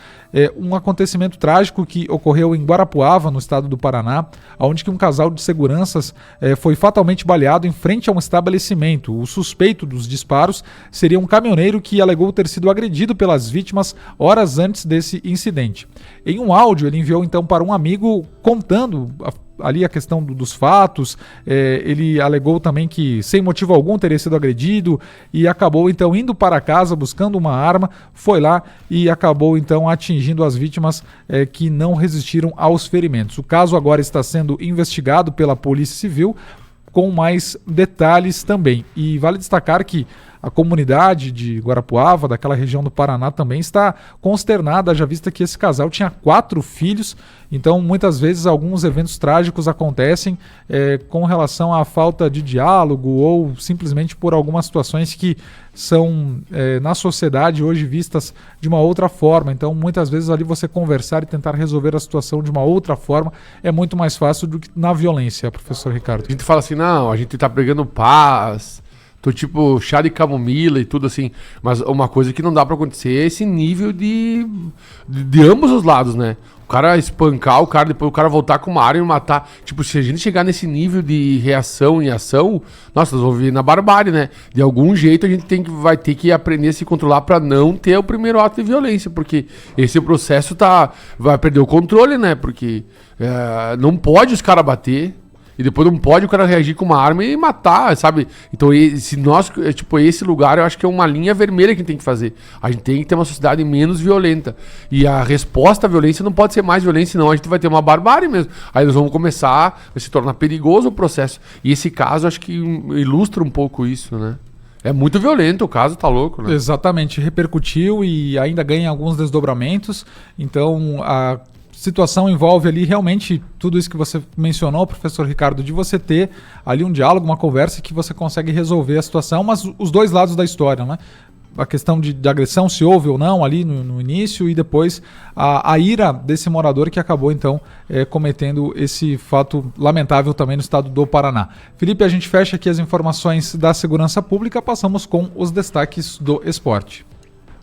S3: um acontecimento trágico que ocorreu em Guarapuava, no estado do Paraná, onde que um casal de seguranças foi fatalmente baleado em frente a um estabelecimento. O suspeito dos disparos seria um caminhoneiro que alegou ter sido agredido pelas vítimas horas antes desse incidente. Em um áudio, ele enviou então para um amigo contando ali a questão dos fatos. Ele alegou também que sem motivo algum teria sido agredido e acabou então indo para casa buscando uma arma, foi lá e acabou então atingindo as vítimas que não resistiram aos ferimentos. O caso agora está sendo investigado pela Polícia Civil com mais detalhes também. E vale destacar que a comunidade de Guarapuava, daquela região do Paraná, também está consternada, já vista que esse casal tinha 4 filhos, então muitas vezes alguns eventos trágicos acontecem com relação à falta de diálogo ou simplesmente por algumas situações que são na sociedade hoje vistas de uma outra forma. Então muitas vezes ali você conversar e tentar resolver a situação de uma outra forma é muito mais fácil do que na violência, professor Ricardo.
S4: A gente fala assim, não, a gente tá pregando paz, tô tipo chá de camomila e tudo assim, mas uma coisa que não dá pra acontecer é esse nível de ambos os lados, né? O cara espancar o cara, depois o cara voltar com uma arma e matar. Tipo, se a gente chegar nesse nível de reação e ação, nossa, nós vamos vir na barbárie, né? De algum jeito a gente vai ter que aprender a se controlar pra não ter o primeiro ato de violência, porque esse processo vai perder o controle, né? Porque não pode os caras bater. E depois não pode o cara reagir com uma arma e matar, sabe? Então, esse lugar eu acho que é uma linha vermelha que a gente tem que fazer. A gente tem que ter uma sociedade menos violenta. E a resposta à violência não pode ser mais violência, senão a gente vai ter uma barbárie mesmo. Aí nós vamos começar a se tornar perigoso o processo. E esse caso acho que ilustra um pouco isso, né? É muito violento o caso, tá louco, né?
S3: Exatamente, repercutiu e ainda ganha alguns desdobramentos. Então, a situação envolve ali realmente tudo isso que você mencionou, professor Ricardo, de você ter ali um diálogo, uma conversa que você consegue resolver a situação, mas os dois lados da história, né? A questão de agressão, se houve ou não ali no início, e depois a ira desse morador que acabou então cometendo esse fato lamentável também no estado do Paraná. Felipe, a gente fecha aqui as informações da segurança pública, passamos com os destaques do esporte.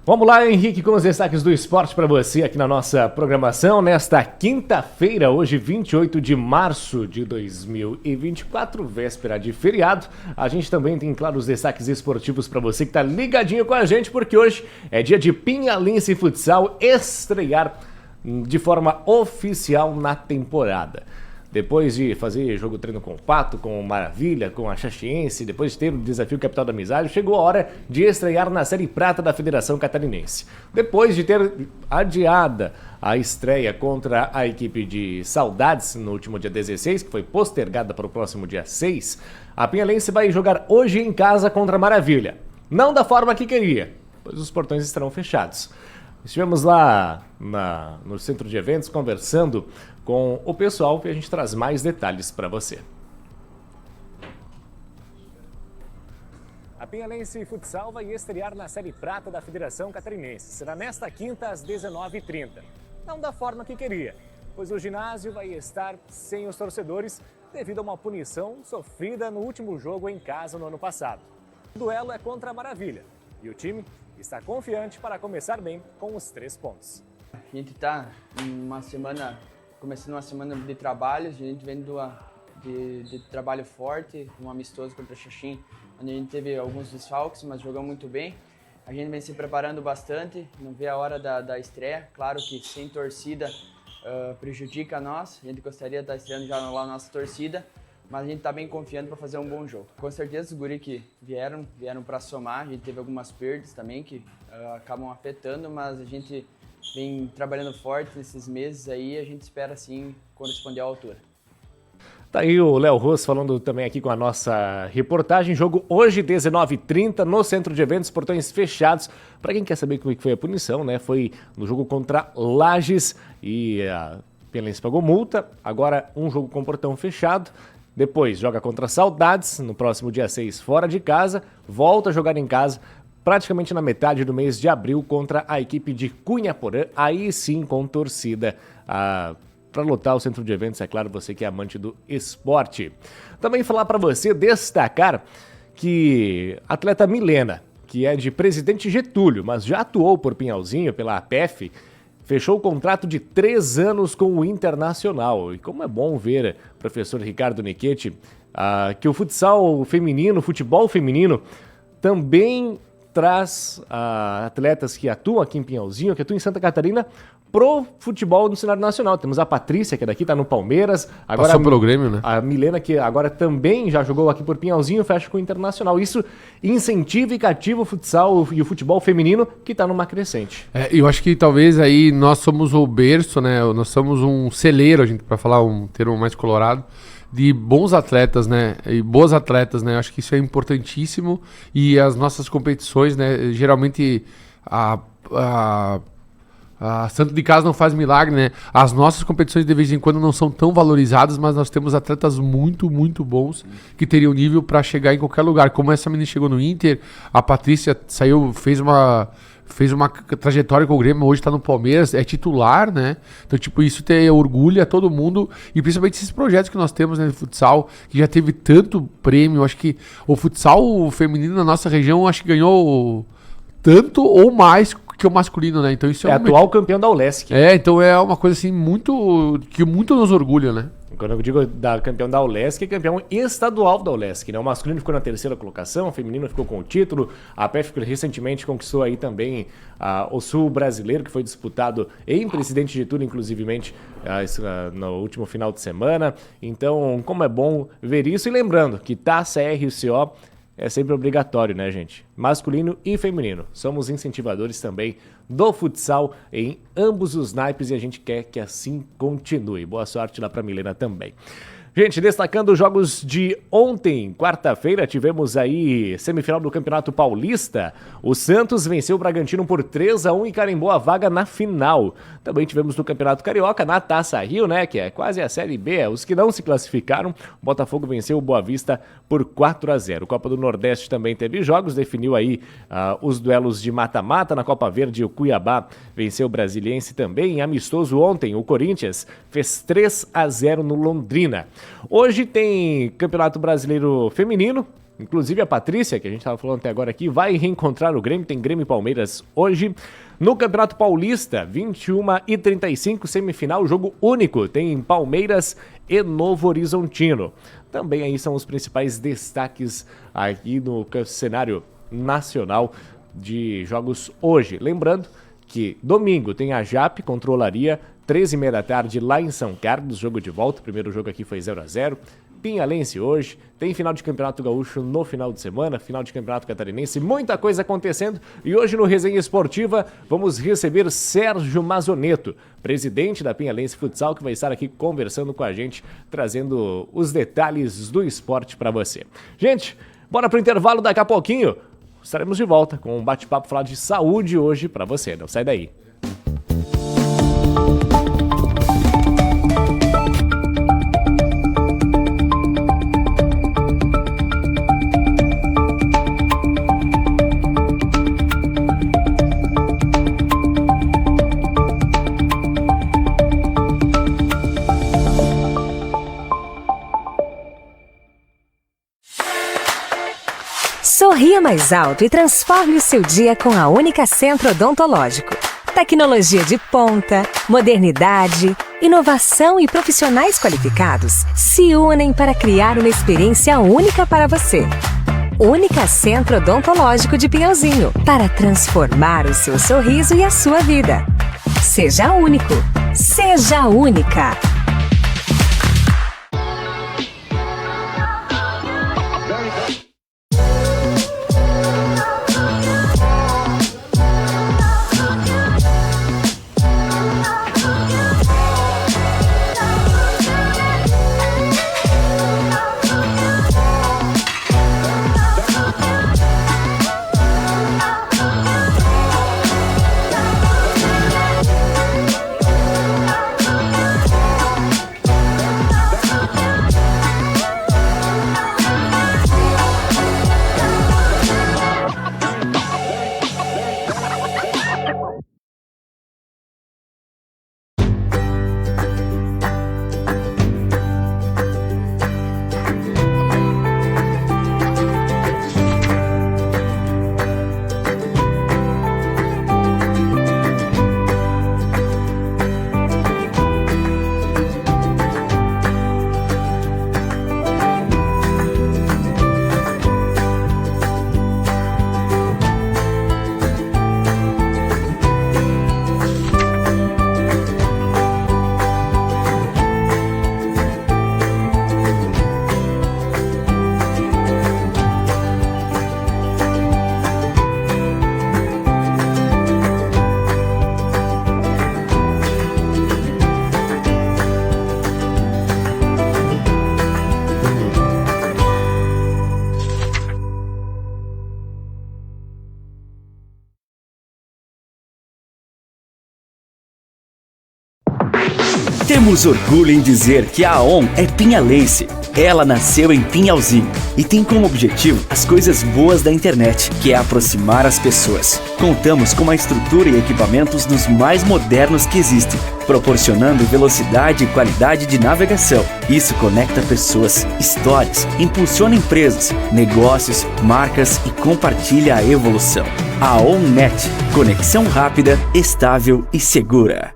S2: Vamos lá, Henrique, com os destaques do esporte para você aqui na nossa programação. Nesta quinta-feira, hoje 28 de março de 2024, véspera de feriado, a gente também tem, claro, os destaques esportivos para você que está ligadinho com a gente, porque hoje é dia de Pinhalense Futsal estrear de forma oficial na temporada. Depois de fazer jogo treino com o Pato, com o Maravilha, com a Xaxiense, depois de ter o desafio Capital da Amizade, chegou a hora de estrear na Série Prata da Federação Catarinense. Depois de ter adiada a estreia contra a equipe de Saudades no último dia 16, que foi postergada para o próximo dia 6, a Pinhalense vai jogar hoje em casa contra a Maravilha. Não da forma que queria, pois os portões estarão fechados. Estivemos lá no centro de eventos conversando com o pessoal e a gente traz mais detalhes para você. A Pinhalense Futsal vai estrear na Série Prata da Federação Catarinense. Será nesta quinta às 19h30. Não da forma que queria, pois o ginásio vai estar sem os torcedores devido a uma punição sofrida no último jogo em casa no ano passado. O duelo é contra a Maravilha e o time está confiante para começar bem com os 3 pontos.
S10: A gente está começando uma semana de trabalhos, a gente vem de trabalho forte, um amistoso contra o Xaxim, onde a gente teve alguns desfalques, mas jogamos muito bem. A gente vem se preparando bastante, não vê a hora da estreia. Claro que sem torcida prejudica nós, a gente gostaria de estar estreando já lá na nossa torcida, mas a gente está bem confiante para fazer um bom jogo. Com certeza os guri que vieram para somar, a gente teve algumas perdas também que acabam afetando, mas a gente vem trabalhando forte nesses meses aí, a gente espera sim corresponder à altura.
S2: Tá aí o Léo Ross falando também aqui com a nossa reportagem. Jogo hoje, 19h30, no centro de eventos, portões fechados. Para quem quer saber como foi a punição, né? Foi no jogo contra Lages e a Pinhalense pagou multa. Agora um jogo com portão fechado. Depois joga contra Saudades, no próximo dia 6, fora de casa. Volta a jogar em casa, praticamente na metade do mês de abril, contra a equipe de Cunhaporã, aí sim com torcida para lotar o centro de eventos, é claro, você que é amante do esporte. Também falar para você, destacar que a atleta Milena, que é de Presidente Getúlio, mas já atuou por Pinhalzinho, pela APF, fechou o contrato de 3 anos com o Internacional. E como é bom ver, professor Ricardo Nichetti, que o futebol feminino, também traz atletas que atuam aqui em Pinhalzinho, que atuam em Santa Catarina, pro futebol no cenário nacional. Temos a Patrícia, que é daqui, tá no Palmeiras. Agora,
S4: passou pelo Grêmio, né?
S2: A Milena, que agora também já jogou aqui por Pinhalzinho, fecha com o Internacional. Isso incentiva e cativa o futsal e o futebol feminino, que tá numa crescente.
S4: Eu acho que talvez aí nós somos o berço, né? Nós somos um celeiro, para falar um termo mais colorado, de bons atletas, né? E boas atletas, né? Eu acho que isso é importantíssimo. E as nossas competições, né? Geralmente a santo de casa não faz milagre, né? As nossas competições de vez em quando não são tão valorizadas, mas nós temos atletas muito, muito bons que teriam nível para chegar em qualquer lugar. Como essa menina chegou no Inter, a Patrícia fez uma trajetória com o Grêmio, hoje tá no Palmeiras, é titular, né? Então, isso orgulha todo mundo, e principalmente esses projetos que nós temos, né, de futsal, que já teve tanto prêmio. Acho que o futsal feminino na nossa região, acho que ganhou tanto ou mais que o masculino, né? Então isso
S2: é atual campeão da ULESC.
S4: Então é uma coisa assim que muito nos orgulha, né?
S2: Quando eu digo campeão da ULESC, é campeão estadual da ULESC, né? O masculino ficou na 3ª colocação, o feminino ficou com o título, a PEF recentemente conquistou aí também o Sul Brasileiro, que foi disputado em Presidente Getúlio, inclusivemente, no último final de semana. Então, como é bom ver isso, e lembrando que Taça RCO é sempre obrigatório, né, gente? Masculino e feminino. Somos incentivadores também do futsal em ambos os naipes e a gente quer que assim continue. Boa sorte lá pra Milena também. Gente, destacando os jogos de ontem, quarta-feira, tivemos aí semifinal do Campeonato Paulista. O Santos venceu o Bragantino por 3-1 e carimbou a vaga na final. Também tivemos no Campeonato Carioca, na Taça Rio, né, que é quase a Série B, os que não se classificaram. O Botafogo venceu o Boa Vista por 4-0. Copa do Nordeste também teve jogos, definiu aí os duelos de mata-mata. Na Copa Verde, o Cuiabá venceu o Brasiliense também. Amistoso ontem, o Corinthians fez 3-0 no Londrina. Hoje tem Campeonato Brasileiro Feminino, inclusive a Patrícia, que a gente estava falando até agora aqui, vai reencontrar o Grêmio, tem Grêmio e Palmeiras hoje. No Campeonato Paulista, 21h35, semifinal, jogo único, tem Palmeiras e Novo Horizontino. Também aí são os principais destaques aqui no cenário nacional de jogos hoje. Lembrando que domingo tem a Jape contra o Olaria, 13h30 da tarde lá em São Carlos, jogo de volta. O primeiro jogo aqui foi 0-0. Pinhalense hoje, tem final de Campeonato Gaúcho no final de semana, final de Campeonato Catarinense, muita coisa acontecendo. E hoje no Resenha Esportiva vamos receber Sérgio Mazoneto, presidente da Pinhalense Futsal, que vai estar aqui conversando com a gente, trazendo os detalhes do esporte para você. Gente, bora pro intervalo, daqui a pouquinho estaremos de volta com um bate-papo falar de saúde hoje para você, não sai daí.
S7: Sorria mais alto e transforme o seu dia com a Única Centro Odontológico. Tecnologia de ponta, modernidade, inovação e profissionais qualificados se unem para criar uma experiência única para você. Única Centro Odontológico de Pinhalzinho, para transformar o seu sorriso e a sua vida. Seja único. Seja única.
S8: Temos orgulho em dizer que a ON é pinhalense. Ela nasceu em Pinhalzinho e tem como objetivo as coisas boas da internet, que é aproximar as pessoas. Contamos com uma estrutura e equipamentos dos mais modernos que existem, proporcionando velocidade e qualidade de navegação. Isso conecta pessoas, histórias, impulsiona empresas, negócios, marcas e compartilha a evolução. A OnNet, conexão rápida, estável e segura.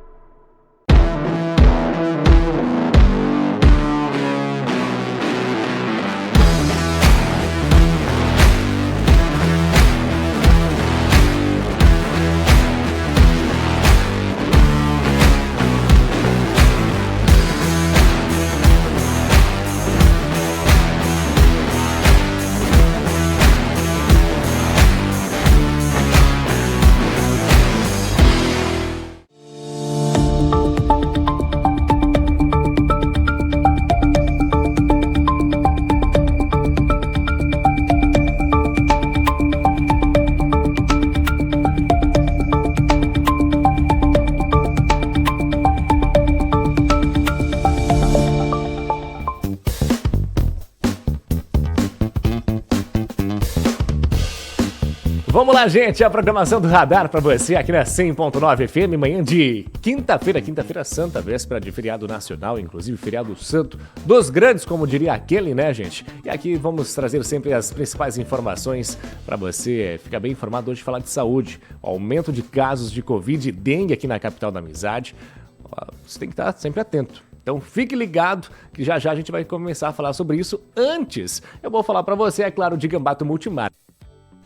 S2: Vamos lá, gente, a programação do Radar para você aqui na 100.9 FM, manhã de quinta-feira santa, véspera de feriado nacional, inclusive feriado santo dos grandes, como diria aquele, né, gente? E aqui vamos trazer sempre as principais informações para você ficar bem informado hoje, falar de saúde, o aumento de casos de Covid e dengue aqui na capital da amizade. Você tem que estar sempre atento. Então fique ligado que já já a gente vai começar a falar sobre isso. Antes, eu vou falar para você, é claro, de Gambato Multimarcas.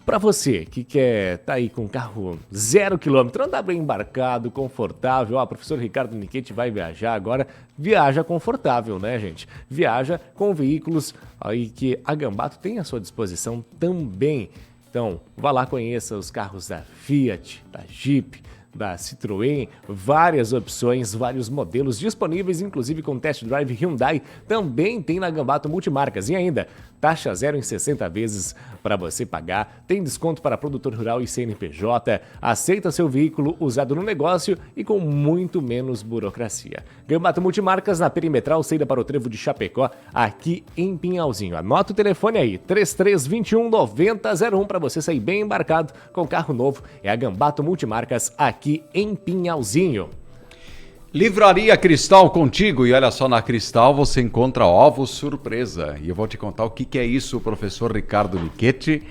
S2: Para você que quer tá aí com um carro 0 km, andar bem embarcado, confortável, o professor Ricardo Nichetti vai viajar agora, viaja confortável, né, gente? Viaja com veículos aí que a Gambato tem à sua disposição também. Então, vá lá, conheça os carros da Fiat, da Jeep, da Citroën, várias opções, vários modelos disponíveis, inclusive com test drive Hyundai, também tem na Gambato Multimarcas. E ainda, taxa zero em 60 vezes para você pagar, tem desconto para produtor rural e CNPJ, aceita seu veículo usado no negócio e com muito menos burocracia. Gambato Multimarcas na Perimetral, saída para o Trevo de Chapecó, aqui em Pinhalzinho. Anota o telefone aí, 3321-9001 para você sair bem embarcado com carro novo. É a Gambato Multimarcas aqui em Pinhalzinho.
S1: Livraria Cristal contigo, e olha só, na Cristal você encontra ovos surpresa, e eu vou te contar o que é isso, o professor Ricardo Nichetti.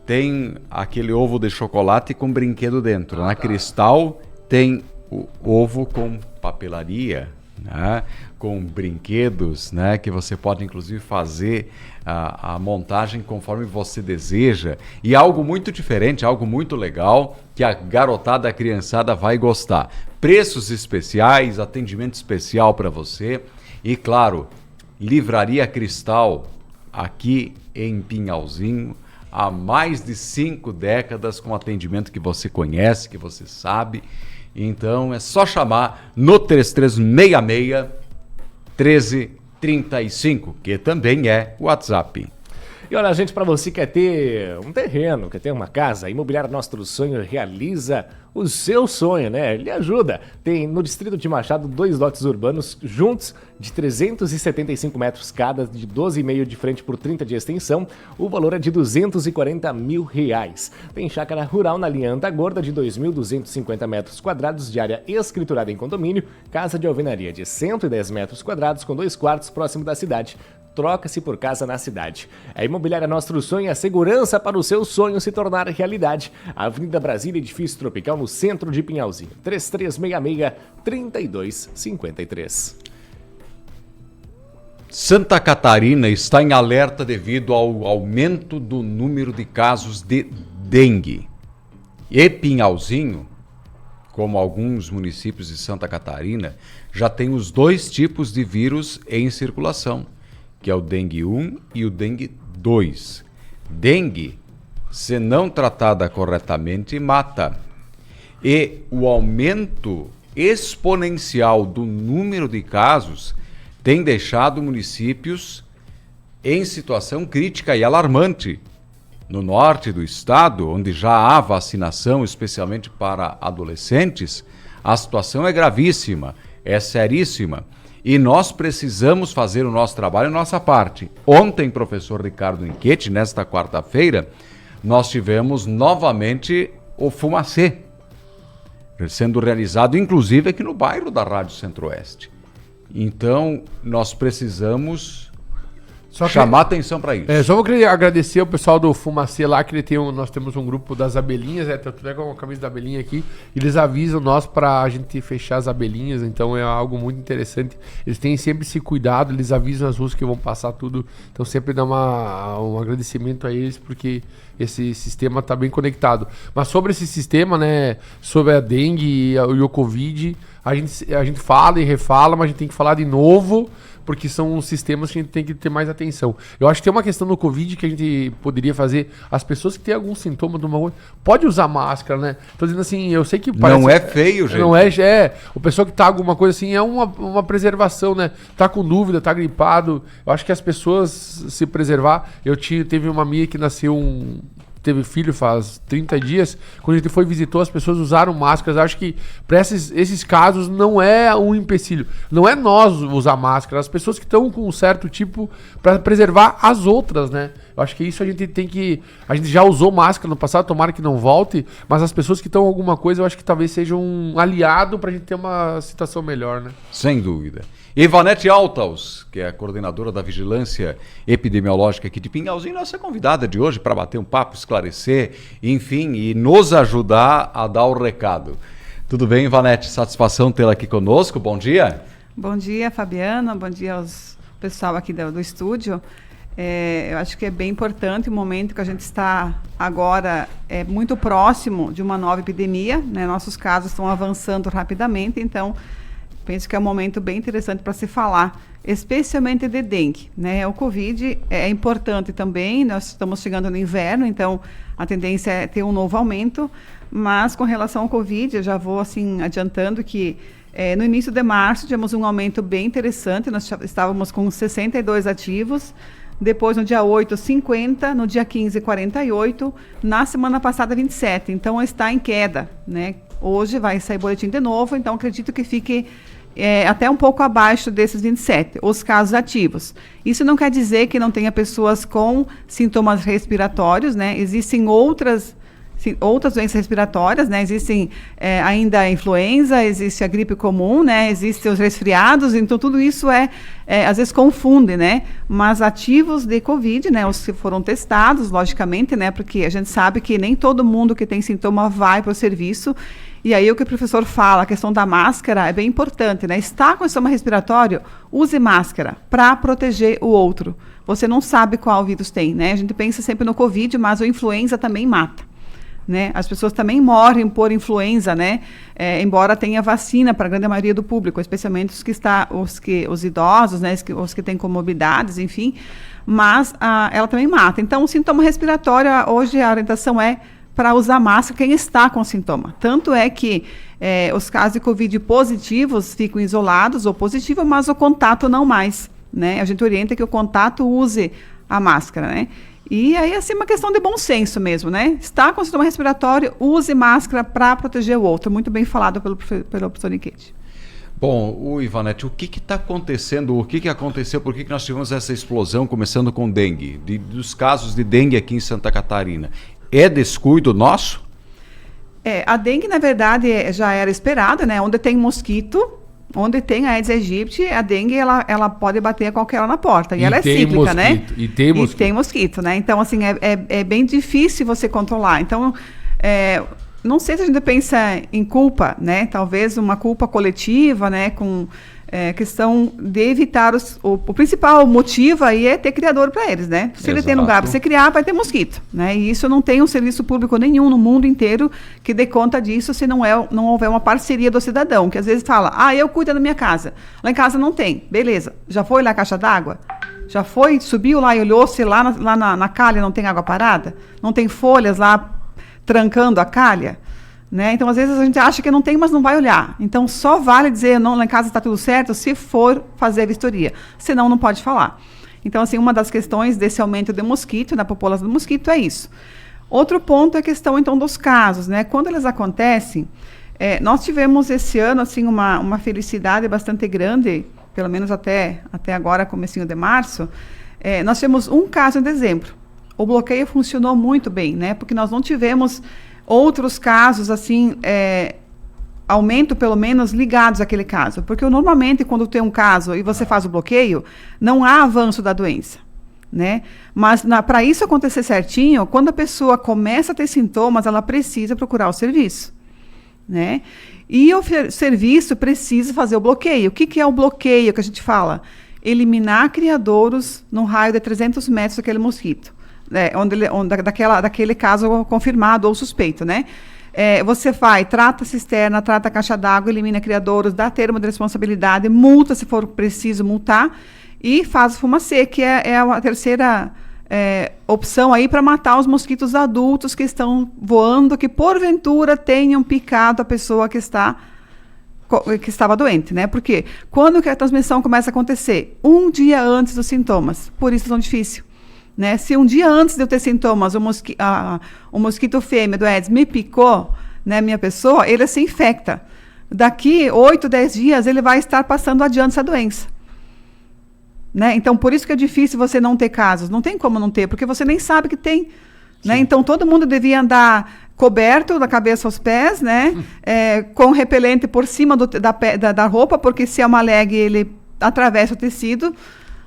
S1: Tem aquele ovo de chocolate com brinquedo dentro. Na Cristal tem o ovo com papelaria, né? Com brinquedos, né? Que você pode inclusive fazer a montagem conforme você deseja, e algo muito diferente, algo muito legal que a garotada, a criançada vai gostar. Preços especiais, atendimento especial para você e, claro, Livraria Cristal aqui em Pinhalzinho há mais de 5 décadas com atendimento que você conhece, que você sabe. Então é só chamar no 3366-1335, que também é WhatsApp.
S2: E olha, gente, para você que quer ter um terreno, quer ter uma casa, a Imobiliária Nostro Sonho realiza o seu sonho, né? Ele ajuda. Tem no Distrito de Machado 2 lotes urbanos juntos de 375 metros cada, de 12,5 de frente por 30 de extensão. O valor é de R$240 mil. Tem chácara rural na linha Anta Gorda de 2.250 metros quadrados de área escriturada em condomínio. Casa de alvenaria de 110 metros quadrados com 2 quartos próximo da cidade. Troca-se por casa na cidade. A Imobiliária Nostro Sonho é a segurança para o seu sonho se tornar realidade. Avenida Brasília, Edifício Tropical, no centro de Pinhalzinho. 3366-3253.
S1: Santa Catarina está em alerta devido ao aumento do número de casos de dengue. E Pinhalzinho, como alguns municípios de Santa Catarina, já tem os 2 tipos de vírus em circulação, que é o dengue 1 e o dengue 2. Dengue, se não tratada corretamente, mata. E o aumento exponencial do número de casos tem deixado municípios em situação crítica e alarmante. No norte do estado, onde já há vacinação, especialmente para adolescentes, a situação é gravíssima. é seríssima. E nós precisamos fazer o nosso trabalho, a nossa parte. Ontem, professor Ricardo Inquete, nesta quarta-feira, nós tivemos novamente o Fumacê, sendo realizado inclusive aqui no bairro da Rádio Centro-Oeste. Então, nós precisamos chamar atenção para isso.
S4: Só vou querer agradecer ao pessoal do Fumacê lá, que nós temos um grupo das abelhinhas, tô até com a camisa da abelhinha aqui, eles avisam nós para a gente fechar as abelhinhas, então é algo muito interessante. Eles têm sempre esse cuidado, eles avisam as ruas que vão passar tudo, então sempre dá um agradecimento a eles, porque esse sistema está bem conectado. Mas sobre esse sistema, né, sobre a dengue e o Covid, a gente fala e refala, mas a gente tem que falar de novo, porque são sistemas que a gente tem que ter mais atenção. Eu acho que tem uma questão no Covid que a gente poderia fazer. As pessoas que têm algum sintoma de uma coisa, pode usar máscara, né? Tô dizendo assim, eu sei que parece...
S1: Não é feio, gente.
S4: Não é, o pessoal que tá alguma coisa assim, é uma preservação, né? Tá com dúvida, tá gripado. Eu acho que as pessoas se preservar... Teve uma amiga que teve filho faz 30 dias, quando a gente visitou, as pessoas usaram máscaras. Eu acho que para esses casos não é um empecilho. Não é nós usar máscara, as pessoas que estão com um certo tipo para preservar as outras, né? Eu acho que isso a gente tem que... A gente já usou máscara no passado, tomara que não volte, mas as pessoas que estão com alguma coisa, eu acho que talvez seja um aliado para a gente ter uma situação melhor, né?
S1: Sem dúvida. Ivanete Altaus, que é a coordenadora da Vigilância Epidemiológica aqui de Pinhalzinho, nossa convidada de hoje para bater um papo, esclarecer, enfim, e nos ajudar a dar o recado. Tudo bem, Ivanete? Satisfação tê-la aqui conosco. Bom dia.
S11: Bom dia, Fabiana. Bom dia aos pessoal aqui do estúdio. Eu acho que é bem importante o momento que a gente está agora muito próximo de uma nova epidemia, né? Nossos casos estão avançando rapidamente, então penso que é um momento bem interessante para se falar, especialmente de dengue, né? O Covid é importante também, nós estamos chegando no inverno, então a tendência é ter um novo aumento, mas com relação ao Covid, eu já vou assim adiantando que no início de março tivemos um aumento bem interessante, nós estávamos com 62 ativos, depois no dia 8, 50, no dia 15, 48, na semana passada 27, então está em queda, né? Hoje vai sair boletim de novo, então acredito que fique até um pouco abaixo desses 27, os casos ativos. Isso não quer dizer que não tenha pessoas com sintomas respiratórios, né? Existem outras doenças respiratórias, né? Existem ainda a influenza, existe a gripe comum, né? Existem os resfriados, então tudo isso às vezes confunde, né? Mas ativos de Covid, né? Os que foram testados, logicamente, né? Porque a gente sabe que nem todo mundo que tem sintoma vai para o serviço. E aí o que o professor fala, a questão da máscara é bem importante, né? Está com sintoma respiratório, use máscara para proteger o outro. Você não sabe qual vírus tem, né? A gente pensa sempre no Covid, mas o influenza também mata, né? As pessoas também morrem por influenza, né? Embora tenha vacina para a grande maioria do público, especialmente os idosos, né? Os que têm comorbidades, enfim. Mas ela também mata. Então, o sintoma respiratório, hoje a orientação é para usar máscara quem está com sintoma. Tanto é que os casos de Covid positivos ficam isolados ou positivos, mas o contato não mais, né? A gente orienta que o contato use a máscara, né? E aí, assim, uma questão de bom senso mesmo, né? Está com sintoma respiratório, use máscara para proteger o outro. Muito bem falado pelo professor Niquete.
S1: Bom, Ivanete, o que está acontecendo? O que aconteceu? Por que nós tivemos essa explosão, começando com dengue? Dos casos de dengue aqui em Santa Catarina. É descuido nosso?
S11: A dengue, na verdade, já era esperada, né? Onde tem mosquito, onde tem a Aedes aegypti, a dengue, ela pode bater a qualquer hora na porta. E ela é cíclica, mosquito, né?
S4: E tem
S11: mosquito, né? Então, assim, é bem difícil você controlar. Então, não sei se a gente pensa em culpa, né? Talvez uma culpa coletiva, né? Com questão de evitar o principal motivo aí é ter criador para eles, né? Se ele tem lugar para você criar, vai ter mosquito, né? E isso não tem um serviço público nenhum no mundo inteiro que dê conta disso se não houver uma parceria do cidadão, que às vezes fala, eu cuido da minha casa. Lá em casa não tem. Beleza. Já foi lá a caixa d'água? Já foi, subiu lá e olhou se lá na calha não tem água parada? Não tem folhas lá trancando a calha? Né? Então, às vezes, a gente acha que não tem, mas não vai olhar. Então, só vale dizer, não, lá em casa está tudo certo, se for fazer a vistoria. Senão, não pode falar. Então, assim, uma das questões desse aumento de mosquito, da população do mosquito, é isso. Outro ponto é a questão, então, dos casos, né? Quando eles acontecem, Nós tivemos esse ano assim, uma felicidade bastante grande, pelo menos até agora, comecinho de março. Nós tivemos um caso em dezembro. O bloqueio funcionou muito bem, né? Porque nós não tivemos outros casos assim, aumento pelo menos ligados àquele caso. Porque normalmente quando tem um caso e você faz o bloqueio, não há avanço da doença. Né? Mas para isso acontecer certinho, quando a pessoa começa a ter sintomas, ela precisa procurar o serviço. Né? E o serviço precisa fazer o bloqueio. O que é o bloqueio que a gente fala? Eliminar criadouros num raio de 300 metros daquele mosquito, daquele caso confirmado ou suspeito. Né? Você trata a cisterna, trata a caixa d'água, elimina criadouros, dá termo de responsabilidade, multa se for preciso multar, e faz o fumacê, que é a terceira opção aí para matar os mosquitos adultos que estão voando, que porventura tenham picado a pessoa que estava doente, né? Porque quando que a transmissão começa a acontecer? Um dia antes dos sintomas. Por isso é tão difícil. Né? Se um dia antes de eu ter sintomas, o mosquito fêmea do Aedes me picou, né, minha pessoa, ele se infecta. Daqui 8, 10 dias, ele vai estar passando adiante essa doença. Né? Então, por isso que é difícil você não ter casos. Não tem como não ter, porque você nem sabe que tem. Né? Então, todo mundo devia andar coberto da cabeça aos pés, né? Com repelente por cima da roupa, porque se é uma leg, ele atravessa o tecido.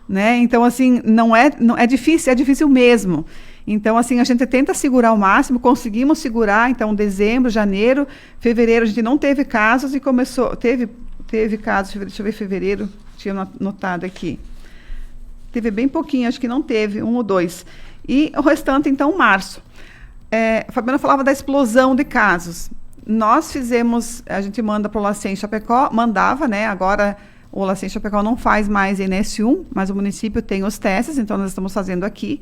S11: Né? Então, assim, não é difícil mesmo. Então, assim, a gente tenta segurar ao máximo, conseguimos segurar. Então, dezembro, janeiro, fevereiro, a gente não teve casos e começou... Teve casos, deixa eu ver, fevereiro, tinha notado aqui. Teve bem pouquinho, acho que não teve, 1 ou 2. E o restante, então, março. A Fabiana falava da explosão de casos. Nós fizemos, a gente manda para o LACEN Chapecó, mandava, né? Agora o LACEN Chapecó não faz mais NS1, mas o município tem os testes, então nós estamos fazendo aqui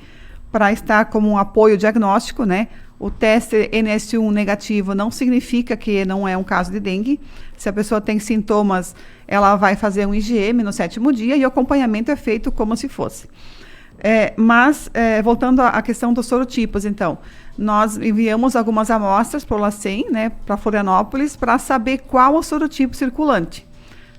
S11: para estar como um apoio diagnóstico, né? O teste NS1 negativo não significa que não é um caso de dengue. Se a pessoa tem sintomas, ela vai fazer um IgM no 7º dia e o acompanhamento é feito como se fosse. Voltando à questão dos sorotipos, então, nós enviamos algumas amostras para o LACEN, né, para Florianópolis, para saber qual o sorotipo circulante.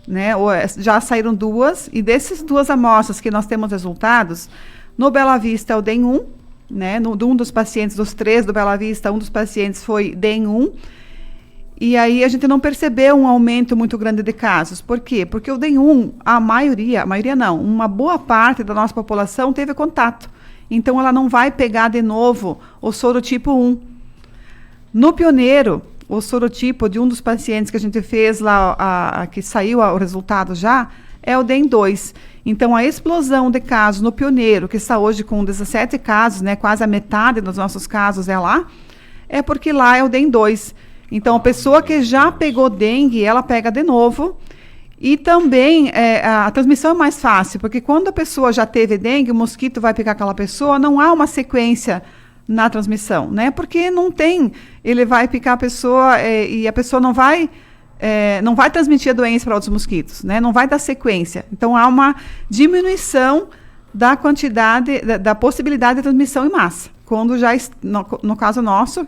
S11: Né? Já saíram 2, e dessas 2 amostras que nós temos resultados, no Bela Vista é o DEM1, né? Um dos pacientes, dos 3 do Bela Vista, um dos pacientes foi DEM1, e aí a gente não percebeu um aumento muito grande de casos. Por quê? Porque o DEM1, a maioria não, uma boa parte da nossa população teve contato. Então, ela não vai pegar de novo o sorotipo 1. No Pioneiro, o sorotipo de um dos pacientes que a gente fez lá, que saiu o resultado já, é o DEM2. Então, a explosão de casos no Pioneiro, que está hoje com 17 casos, né, quase a metade dos nossos casos é lá, é porque lá é o DEM2. Então, a pessoa que já pegou dengue, ela pega de novo. E também a transmissão é mais fácil, porque quando a pessoa já teve dengue, o mosquito vai pegar aquela pessoa, não há uma sequência na transmissão, né? Porque não tem, ele vai picar a pessoa e a pessoa não vai transmitir a doença para outros mosquitos, né? Não vai dar sequência. Então, há uma diminuição da quantidade, da possibilidade de transmissão em massa. Quando já, no caso nosso,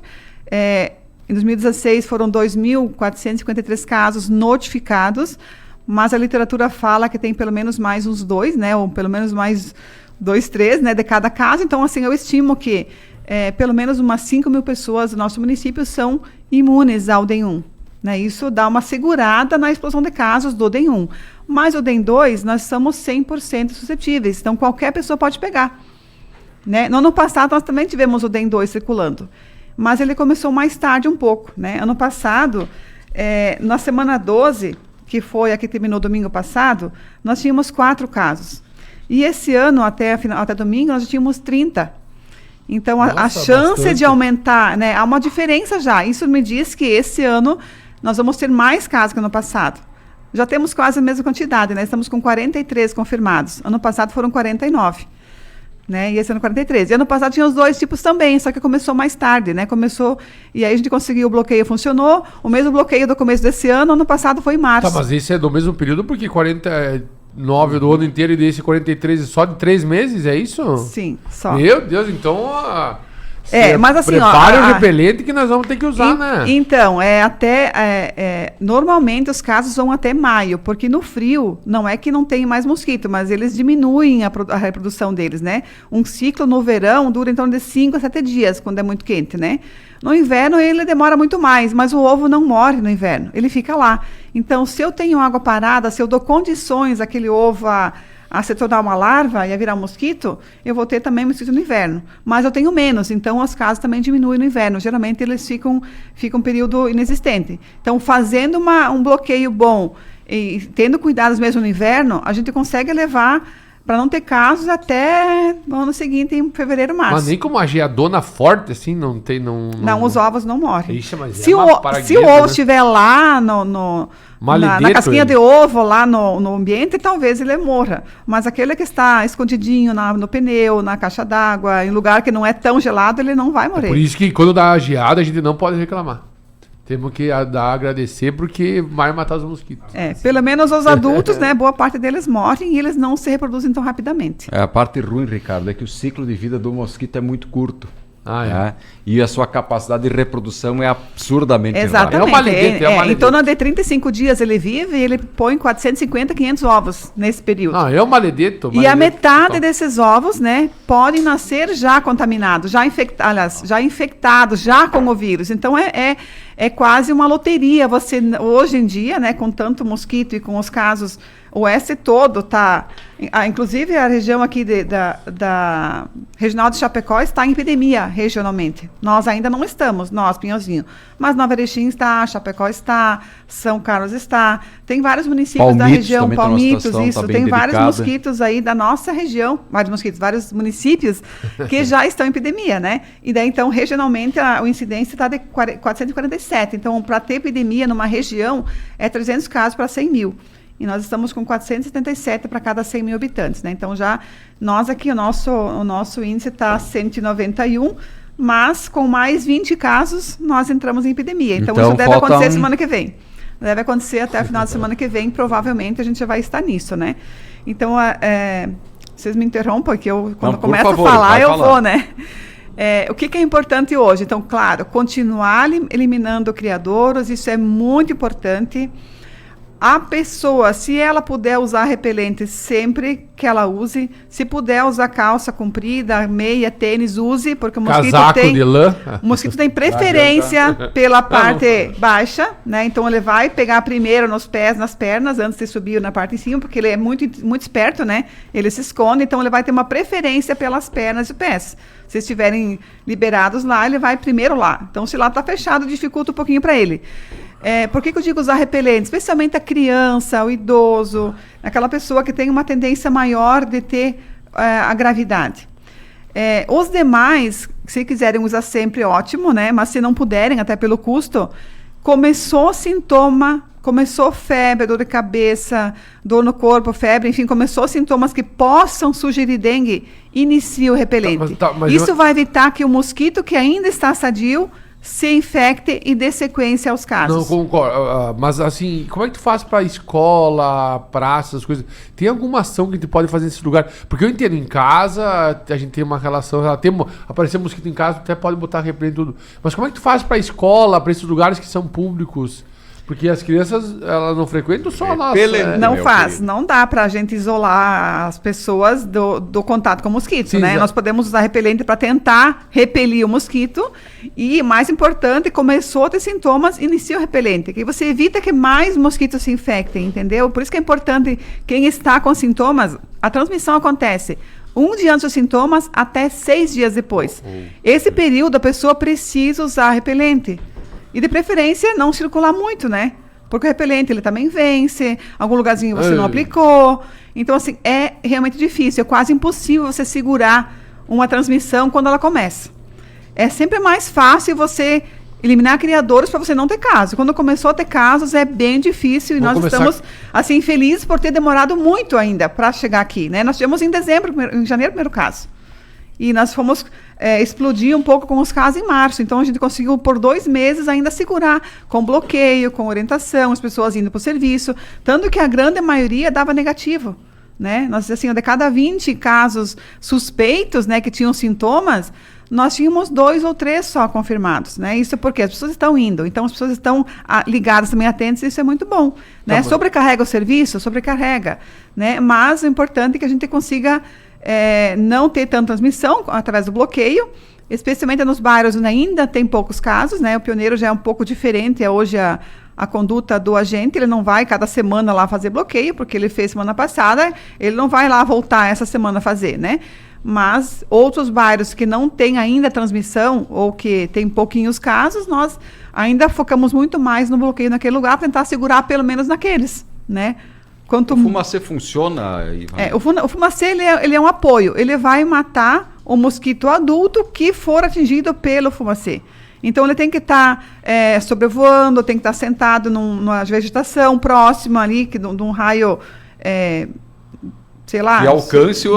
S11: em 2016 foram 2.453 casos notificados, mas a literatura fala que tem pelo menos mais uns 2, né? Ou pelo menos mais 2, 3, né? De cada caso. Então, assim, eu estimo que pelo menos umas 5.000 pessoas do nosso município são imunes ao DEM1. Né? Isso dá uma segurada na explosão de casos do DEM1. Mas o DEM2, nós somos 100% suscetíveis. Então, qualquer pessoa pode pegar. Né? No ano passado, nós também tivemos o DEM2 circulando. Mas ele começou mais tarde um pouco. Né? Ano passado, na semana 12, que foi a que terminou domingo passado, nós tínhamos 4 casos. E esse ano, até domingo, nós tínhamos 30. Então, a chance bastante de aumentar, né? Há uma diferença já. Isso me diz que esse ano nós vamos ter mais casos que ano passado. Já temos quase a mesma quantidade, né? Estamos com 43 confirmados. Ano passado foram 49. Né? E esse ano 43. E ano passado tinha os 2 tipos também, só que começou mais tarde, né? E aí a gente conseguiu, o bloqueio funcionou. O mesmo bloqueio do começo desse ano passado foi em março.
S4: Tá, mas esse é do mesmo período, porque 49 do ano inteiro e desse 43 só de 3 meses, é isso?
S11: Sim, só.
S4: Meu Deus, então
S11: Mas assim,
S4: prepare o repelente que nós vamos ter que usar, né?
S11: Então, normalmente os casos vão até maio, porque no frio não é que não tem mais mosquito, mas eles diminuem a reprodução deles, né? Um ciclo no verão dura em torno de 5 a 7 dias, quando é muito quente, né? No inverno ele demora muito mais, mas o ovo não morre no inverno, ele fica lá. Então, se eu tenho água parada, se eu dou condições àquele ovo a se tornar uma larva e a virar um mosquito, eu vou ter também mosquito no inverno. Mas eu tenho menos, então as casas também diminuem no inverno. Geralmente eles ficam um período inexistente. Então, fazendo um bloqueio bom e tendo cuidados mesmo no inverno, a gente consegue levar para não ter casos até no ano seguinte, em fevereiro, março.
S4: Mas nem com uma geadona forte, assim, não tem...
S11: Não, os ovos não morrem.
S4: Ixi, mas
S11: se o ovo estiver lá na casquinha de ovo, lá no ambiente, talvez ele morra. Mas aquele que está escondidinho no pneu, na caixa d'água, em lugar que não é tão gelado, ele não vai morrer.
S4: Por isso que quando dá a geada, a gente não pode reclamar. Temos que agradecer porque vai matar os mosquitos.
S11: Pelo menos os adultos, né? Boa parte deles morrem e eles não se reproduzem tão rapidamente.
S1: A parte ruim, Ricardo, é que o ciclo de vida do mosquito é muito curto. E a sua capacidade de reprodução é absurdamente
S11: Exatamente. É uma maledeta. Em torno de 35 dias ele vive e ele põe 450, 500 ovos nesse período.
S4: É um maledeto.
S11: E a metade desses ovos, né, podem nascer já contaminados, já infectados, já com o vírus. Então é quase uma loteria. Você, hoje em dia, né, com tanto mosquito e com os casos, o oeste todo está... inclusive a região aqui da Regional de Chapecó está em epidemia regionalmente. Nós ainda não estamos, Pinhalzinho. Mas Nova Erechim está, Chapecó está, São Carlos está. Tem vários municípios da região, Palmitos, tem vários mosquitos aí da nossa região, vários municípios que já estão em epidemia, né? E daí, então, regionalmente, o incidência está de 447. Então, para ter epidemia numa região, é 300 casos para 100 mil. E nós estamos com 477 para cada 100 mil habitantes, né? Então, nós aqui, o nosso índice está 191, mas com mais 20 casos, nós entramos em epidemia. Então isso deve acontecer semana que vem. Deve acontecer até o final da semana que vem, provavelmente a gente já vai estar nisso, né? Então, vocês me interrompam, que quando começo a falar, eu vou, né? O que é importante hoje? Então, claro, continuar eliminando criadouros, isso é muito importante. A pessoa, se ela puder usar repelente sempre que ela use, se puder usar calça comprida, meia, tênis, use, porque o mosquito tem preferência pela parte baixa, né? Então ele vai pegar primeiro nos pés, nas pernas, antes de subir na parte de cima, porque ele é muito, muito esperto, né? Ele se esconde, então ele vai ter uma preferência pelas pernas e pés. Se estiverem liberados lá, ele vai primeiro lá. Então, se lá está fechado, dificulta um pouquinho para ele. Por que eu digo usar repelente? Especialmente a criança, o idoso, aquela pessoa que tem uma tendência maior de ter a gravidade. Os demais, se quiserem usar sempre, ótimo, né? Mas se não puderem, até pelo custo, começou sintoma, começou febre, dor de cabeça, dor no corpo, febre, enfim, começou sintomas que possam sugerir dengue, inicie o repelente. Isso vai evitar que o mosquito que ainda está sadio se infecte e dê sequência aos casos.
S4: Não concordo, mas assim, como é que tu faz para escola, praça, as coisas? Tem alguma ação que tu pode fazer nesse lugar? Porque eu entendo, em casa a gente tem uma relação, aparecer mosquito em casa, tu até pode botar repelente e tudo. Mas como é que tu faz para escola, para esses lugares que são públicos? Porque as crianças, elas não frequentam só lá.
S11: Não dá pra gente isolar as pessoas do contato com o mosquito, sim, né? Exato. Nós podemos usar repelente para tentar repelir o mosquito e, mais importante, começou a ter sintomas, inicia o repelente, que você evita que mais mosquitos se infectem, entendeu? Por isso que é importante, quem está com sintomas, a transmissão acontece 1 dia antes dos sintomas até 6 dias depois. Esse período a pessoa precisa usar repelente. E de preferência não circular muito, né? Porque o repelente ele também vence, algum lugarzinho você não aplicou. Então, assim, é realmente difícil, é quase impossível você segurar uma transmissão quando ela começa. É sempre mais fácil você eliminar criadouros para você não ter casos. Quando começou a ter casos, é bem difícil e nós estamos, assim, felizes por ter demorado muito ainda para chegar aqui, né? Nós tivemos em janeiro, o primeiro caso. E nós fomos explodir um pouco com os casos em março. Então, a gente conseguiu, por 2 meses, ainda segurar com bloqueio, com orientação, as pessoas indo para o serviço. Tanto que a grande maioria dava negativo, né? Nós, assim, de cada 20 casos suspeitos, né, que tinham sintomas, nós tínhamos 2 ou 3 só confirmados, né? Isso porque as pessoas estão indo, então as pessoas estão ligadas também, atentas, isso é muito bom, né? Sobrecarrega o serviço, sobrecarrega, né? Mas o importante é que a gente consiga não ter tanta transmissão através do bloqueio, especialmente nos bairros onde ainda tem poucos casos, né? O pioneiro já é um pouco diferente, hoje a conduta do agente, ele não vai cada semana lá fazer bloqueio, porque ele fez semana passada, ele não vai lá voltar essa semana fazer, né? Mas outros bairros que não têm ainda transmissão ou que tem pouquinhos casos, nós ainda focamos muito mais no bloqueio naquele lugar para tentar segurar pelo menos naqueles, né?
S1: O fumacê funciona, Ivan?
S11: O fumacê ele é um apoio, ele vai matar o mosquito adulto que for atingido pelo fumacê. Então ele tem que estar sobrevoando, tem que estar sentado numa vegetação próxima ali, de um raio... sei lá,
S1: de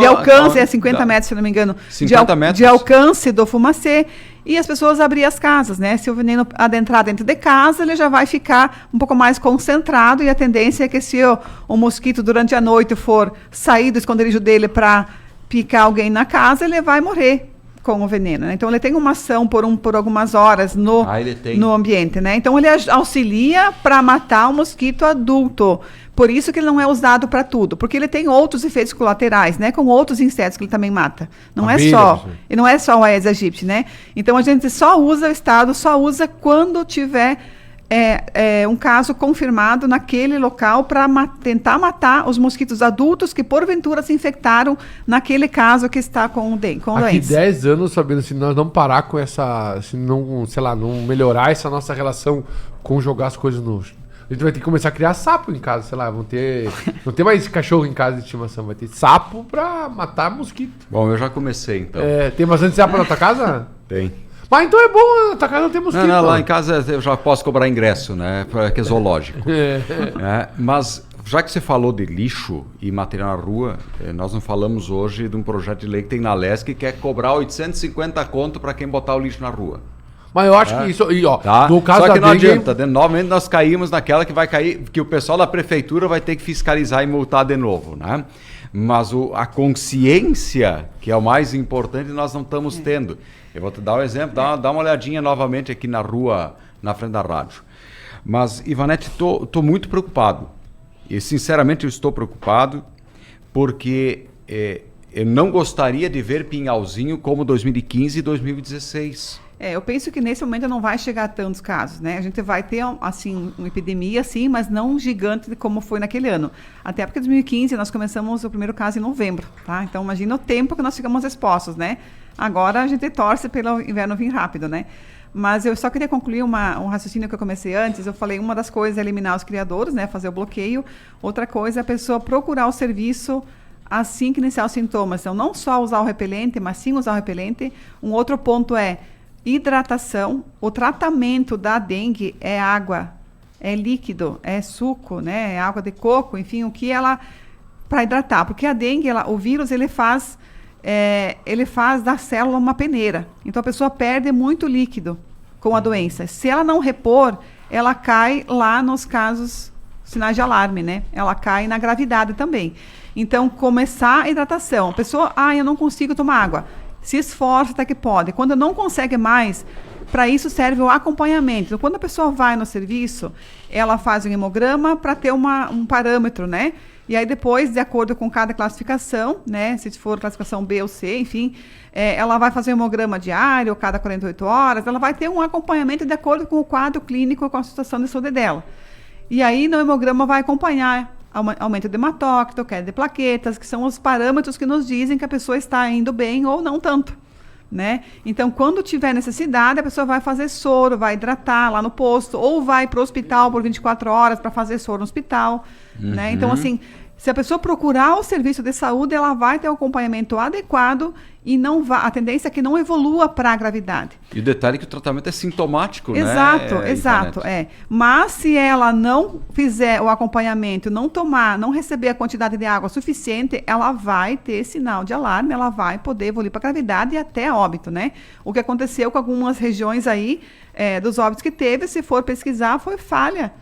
S1: alcance,
S11: é 50 metros, se não me engano,
S1: 50 metros.
S11: De alcance do fumacê, e as pessoas abrir as casas, né? Se o veneno adentrar dentro de casa, ele já vai ficar um pouco mais concentrado, e a tendência é que se o mosquito durante a noite for sair do esconderijo dele para picar alguém na casa, ele vai morrer com o veneno, né? Então ele tem uma ação por algumas horas no ambiente, né? Então ele auxilia para matar o mosquito adulto. Por isso que ele não é usado para tudo, porque ele tem outros efeitos colaterais, né? Com outros insetos que ele também mata. E não é só o Aedes aegypti, né? Então a gente o Estado só usa quando tiver um caso confirmado naquele local para tentar matar os mosquitos adultos que porventura se infectaram naquele caso que está com doença.
S4: Aqui 10 anos, sabendo, se nós não parar com se não, sei lá, não melhorar essa nossa relação com jogar as coisas no... A gente vai ter que começar a criar sapo em casa, sei lá, não ter mais cachorro em casa de estimação, vai ter sapo pra matar mosquito.
S1: Bom, eu já comecei, então.
S4: Tem bastante sapo na tua casa?
S1: Tem.
S4: Mas então é bom, na tua casa não tem mosquito.
S1: Não, lá em casa eu já posso cobrar ingresso, né, que é zoológico. Mas, já que você falou de lixo e material na rua, nós não falamos hoje de um projeto de lei que tem na LESC que quer cobrar 850 conto para quem botar o lixo na rua.
S4: Mas eu acho que isso...
S1: no caso só que não adianta, novamente nós caímos naquela que vai cair, que o pessoal da prefeitura vai ter que fiscalizar e multar de novo, né? Mas a consciência, que é o mais importante, nós não estamos tendo. Eu vou te dar um exemplo, dá uma olhadinha novamente aqui na rua, na frente da rádio. Mas, Ivanete, estou muito preocupado. E, sinceramente, eu estou preocupado porque eu não gostaria de ver Pinhalzinho como 2015 e 2016.
S11: Eu penso que nesse momento não vai chegar a tantos casos, né? A gente vai ter, assim, uma epidemia, sim, mas não gigante como foi naquele ano. Até porque em 2015 nós começamos o primeiro caso em novembro, tá? Então imagina o tempo que nós ficamos expostos, né? Agora a gente torce pelo inverno vir rápido, né? Mas eu só queria concluir um raciocínio que eu comecei antes. Eu falei, uma das coisas é eliminar os criadores, né? Fazer o bloqueio. Outra coisa é a pessoa procurar o serviço assim que iniciar os sintomas. Então não só usar o repelente, mas sim usar o repelente. Um outro ponto é hidratação. O tratamento da dengue é água, é líquido, é suco, né? É água de coco, enfim, o que ela... para hidratar. Porque a dengue, o vírus, ele faz da célula uma peneira. Então a pessoa perde muito líquido com a doença. Se ela não repor, ela cai lá nos casos, sinais de alarme, né? Ela cai na gravidade também. Então, começar a hidratação. A pessoa, eu não consigo tomar água. Se esforça até que pode. Quando não consegue mais, para isso serve o acompanhamento. Então, quando a pessoa vai no serviço, ela faz um hemograma para ter um parâmetro, né? E aí depois, de acordo com cada classificação, né? Se for classificação B ou C, enfim, ela vai fazer um hemograma diário, cada 48 horas, ela vai ter um acompanhamento de acordo com o quadro clínico, com a situação de saúde dela. E aí, no hemograma vai acompanhar aumento de hematócrito, queda de plaquetas, que são os parâmetros que nos dizem que a pessoa está indo bem ou não tanto, né? Então, quando tiver necessidade, a pessoa vai fazer soro, vai hidratar lá no posto, ou vai para o hospital por 24 horas para fazer soro no hospital, né? Então, assim, se a pessoa procurar o serviço de saúde, ela vai ter um acompanhamento adequado e a tendência é que não evolua para a gravidade.
S1: E o detalhe é que o tratamento é sintomático,
S11: exato,
S1: né?
S11: Exato. Mas se ela não fizer o acompanhamento, não receber a quantidade de água suficiente, ela vai ter sinal de alarme, ela vai poder evoluir para a gravidade e até óbito, né? O que aconteceu com algumas regiões aí, dos óbitos que teve, se for pesquisar, foi falha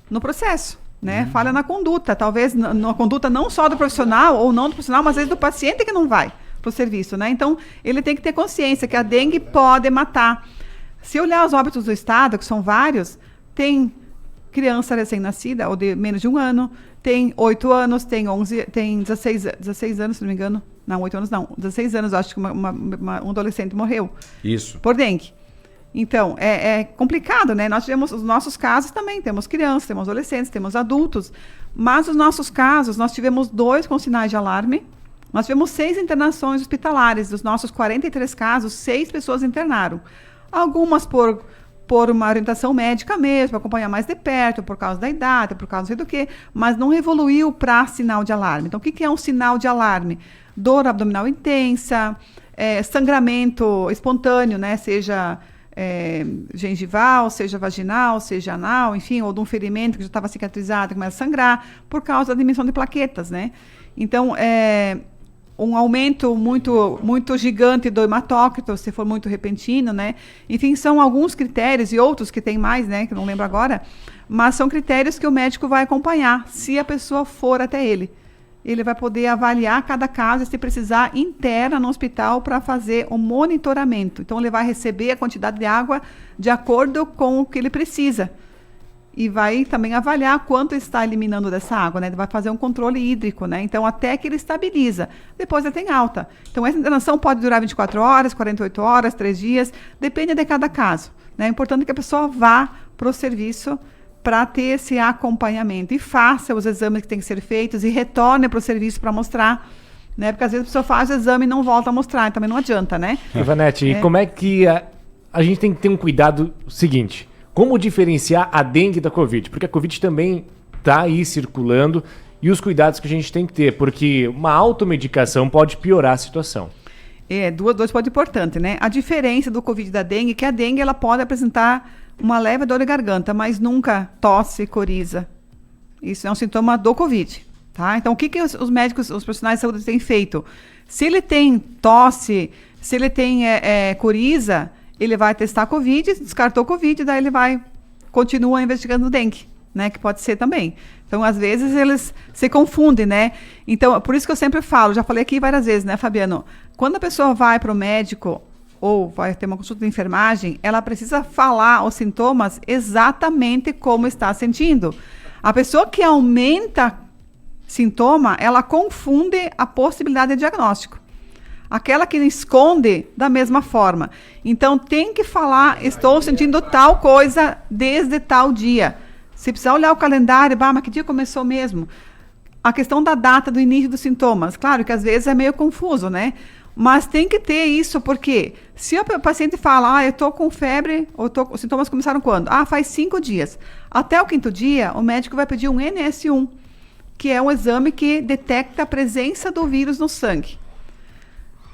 S11: no processo. Né? Falha na conduta, talvez na conduta não só do profissional ou não do profissional, mas às vezes do paciente que não vai. pro serviço, né? Então, ele tem que ter consciência que a dengue pode matar. Se olhar os óbitos do estado, que são vários, tem criança recém-nascida, ou de menos de 1 ano, tem 8 anos, tem 16 anos, se não me engano. Não, 8 anos não. 16 anos, acho que um adolescente morreu.
S1: Isso.
S11: Por dengue. Então, é complicado, né? Nós tivemos os nossos casos também. Temos crianças, temos adolescentes, temos adultos. Mas os nossos casos, nós tivemos 2 com sinais de alarme. Nós tivemos 6 internações hospitalares. Dos nossos 43 casos, 6 pessoas internaram. Algumas por uma orientação médica mesmo, para acompanhar mais de perto, por causa da idade, por causa não sei do quê, mas não evoluiu para sinal de alarme. Então, o que é um sinal de alarme? Dor abdominal intensa, sangramento espontâneo, né? Seja gengival, seja vaginal, seja anal, enfim, ou de um ferimento que já estava cicatrizado e começa a sangrar, por causa da dimensão de plaquetas, né? Então, um aumento muito gigante do hematócrito, se for muito repentino, né? Enfim, são alguns critérios e outros que tem mais, né? Que eu não lembro agora, mas são critérios que o médico vai acompanhar se a pessoa for até ele. Ele vai poder avaliar cada caso e, se precisar, interna no hospital para fazer o monitoramento. Então, ele vai receber a quantidade de água de acordo com o que ele precisa. E vai também avaliar quanto está eliminando dessa água, né? Ele vai fazer um controle hídrico, né? Então, até que ele estabiliza. Depois ele tem alta. Então, essa internação pode durar 24 horas, 48 horas, 3 dias, depende de cada caso, né? É importante que a pessoa vá para o serviço para ter esse acompanhamento e faça os exames que têm que ser feitos e retorne para o serviço para mostrar, né? Porque às vezes a pessoa faz o exame e não volta a mostrar, também não adianta, né?
S2: Ivanete, e como é que a gente tem que ter um cuidado seguinte? Como diferenciar a dengue da Covid? Porque a Covid também está aí circulando e os cuidados que a gente tem que ter, porque uma automedicação pode piorar a situação.
S11: Dois pontos importantes, né? A diferença do Covid e da dengue é que a dengue ela pode apresentar uma leve dor de garganta, mas nunca tosse, coriza. Isso é um sintoma do Covid, tá? Então, o que os médicos, os profissionais de saúde têm feito? Se ele tem tosse, se ele tem coriza, ele vai testar Covid, descartou Covid, daí ele continua investigando dengue, né? Que pode ser também. Então, às vezes, eles se confundem, né? Então, por isso que eu sempre falo, já falei aqui várias vezes, né, Fabiano? Quando a pessoa vai para o médico ou vai ter uma consulta de enfermagem, ela precisa falar os sintomas exatamente como está sentindo. A pessoa que aumenta sintoma, ela confunde a possibilidade de diagnóstico. Aquela que esconde, da mesma forma. Então, tem que falar, estou sentindo tal coisa desde tal dia. Se precisar olhar o calendário, mas que dia começou mesmo? A questão da data do início dos sintomas. Claro que às vezes é meio confuso, né? Mas tem que ter isso, porque se o paciente fala, eu estou com febre, os sintomas começaram quando? Faz 5 dias. Até o 5º dia, o médico vai pedir um NS1, que é um exame que detecta a presença do vírus no sangue.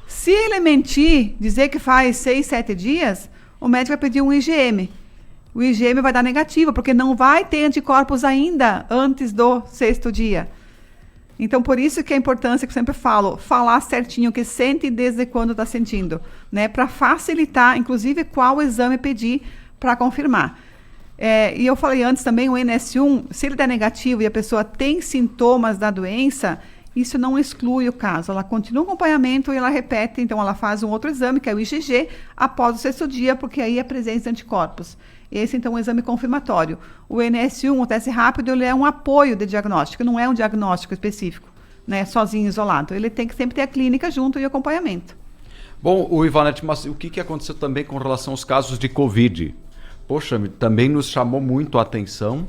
S11: Se ele mentir, dizer que faz 6, 7 dias, o médico vai pedir um IgM. O IgM vai dar negativo, porque não vai ter anticorpos ainda antes do 6º dia. Então, por isso que a importância que eu sempre falo, falar certinho o que sente e desde quando está sentindo, né? Para facilitar, inclusive, qual exame pedir para confirmar. E eu falei antes também, o NS1, se ele der negativo e a pessoa tem sintomas da doença, isso não exclui o caso. Ela continua o acompanhamento e ela repete, então ela faz um outro exame, que é o IgG, após o 6º dia, porque aí é presença de anticorpos. Esse, então, é um exame confirmatório. O NS1, o teste rápido, ele é um apoio de diagnóstico, não é um diagnóstico específico, né, sozinho, isolado. Ele tem que sempre ter a clínica junto e acompanhamento.
S1: Bom, o Ivanete, mas o que aconteceu também com relação aos casos de Covid? Poxa, também nos chamou muito a atenção,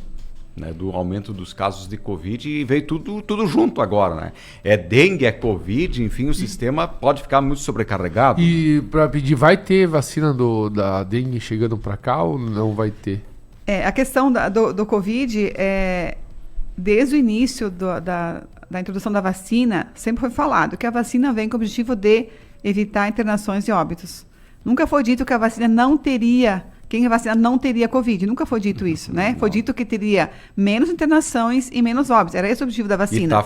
S1: né, do aumento dos casos de Covid e veio tudo junto agora, né? É dengue, é Covid, enfim, o sistema pode ficar muito sobrecarregado.
S4: E para pedir, vai ter vacina da dengue chegando para cá ou não vai ter?
S11: A questão do Covid, desde o início da introdução da vacina, sempre foi falado que a vacina vem com o objetivo de evitar internações e óbitos. Nunca foi dito que a vacina não teria... Quem é vacinado não teria Covid. Nunca foi dito isso, né? Foi dito que teria menos internações e menos óbitos. Era esse o objetivo da vacina.
S1: E está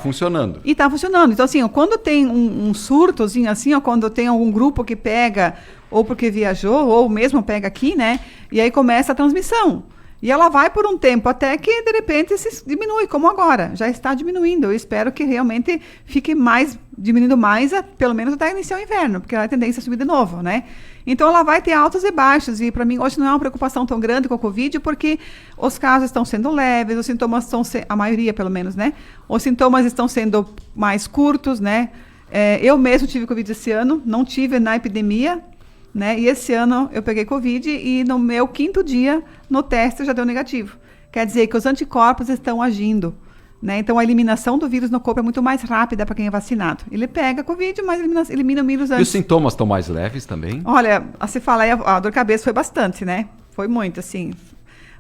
S1: funcionando.
S11: Então, assim, quando tem um surtozinho, assim, quando tem algum grupo que pega, ou porque viajou, ou mesmo pega aqui, né? E aí começa a transmissão. E ela vai por um tempo até que, de repente, se diminui, como agora. Já está diminuindo. Eu espero que realmente fique diminuindo mais, pelo menos até iniciar o inverno, porque ela é tendência a subir de novo, né? Então, ela vai ter altos e baixos. E, para mim, hoje não é uma preocupação tão grande com a Covid, porque os casos estão sendo leves, os sintomas estão a maioria, pelo menos, né? Os sintomas estão sendo mais curtos, né? Eu mesmo tive Covid esse ano, não tive na epidemia, né? E esse ano eu peguei Covid e no meu 5º dia no teste já deu negativo. Quer dizer que os anticorpos estão agindo, né? Então a eliminação do vírus no corpo é muito mais rápida para quem é vacinado. Ele pega Covid, mas elimina o vírus antes.
S1: E os sintomas estão mais leves também?
S11: Olha, a cefaleia, a dor de cabeça foi bastante, né? Foi muito, assim.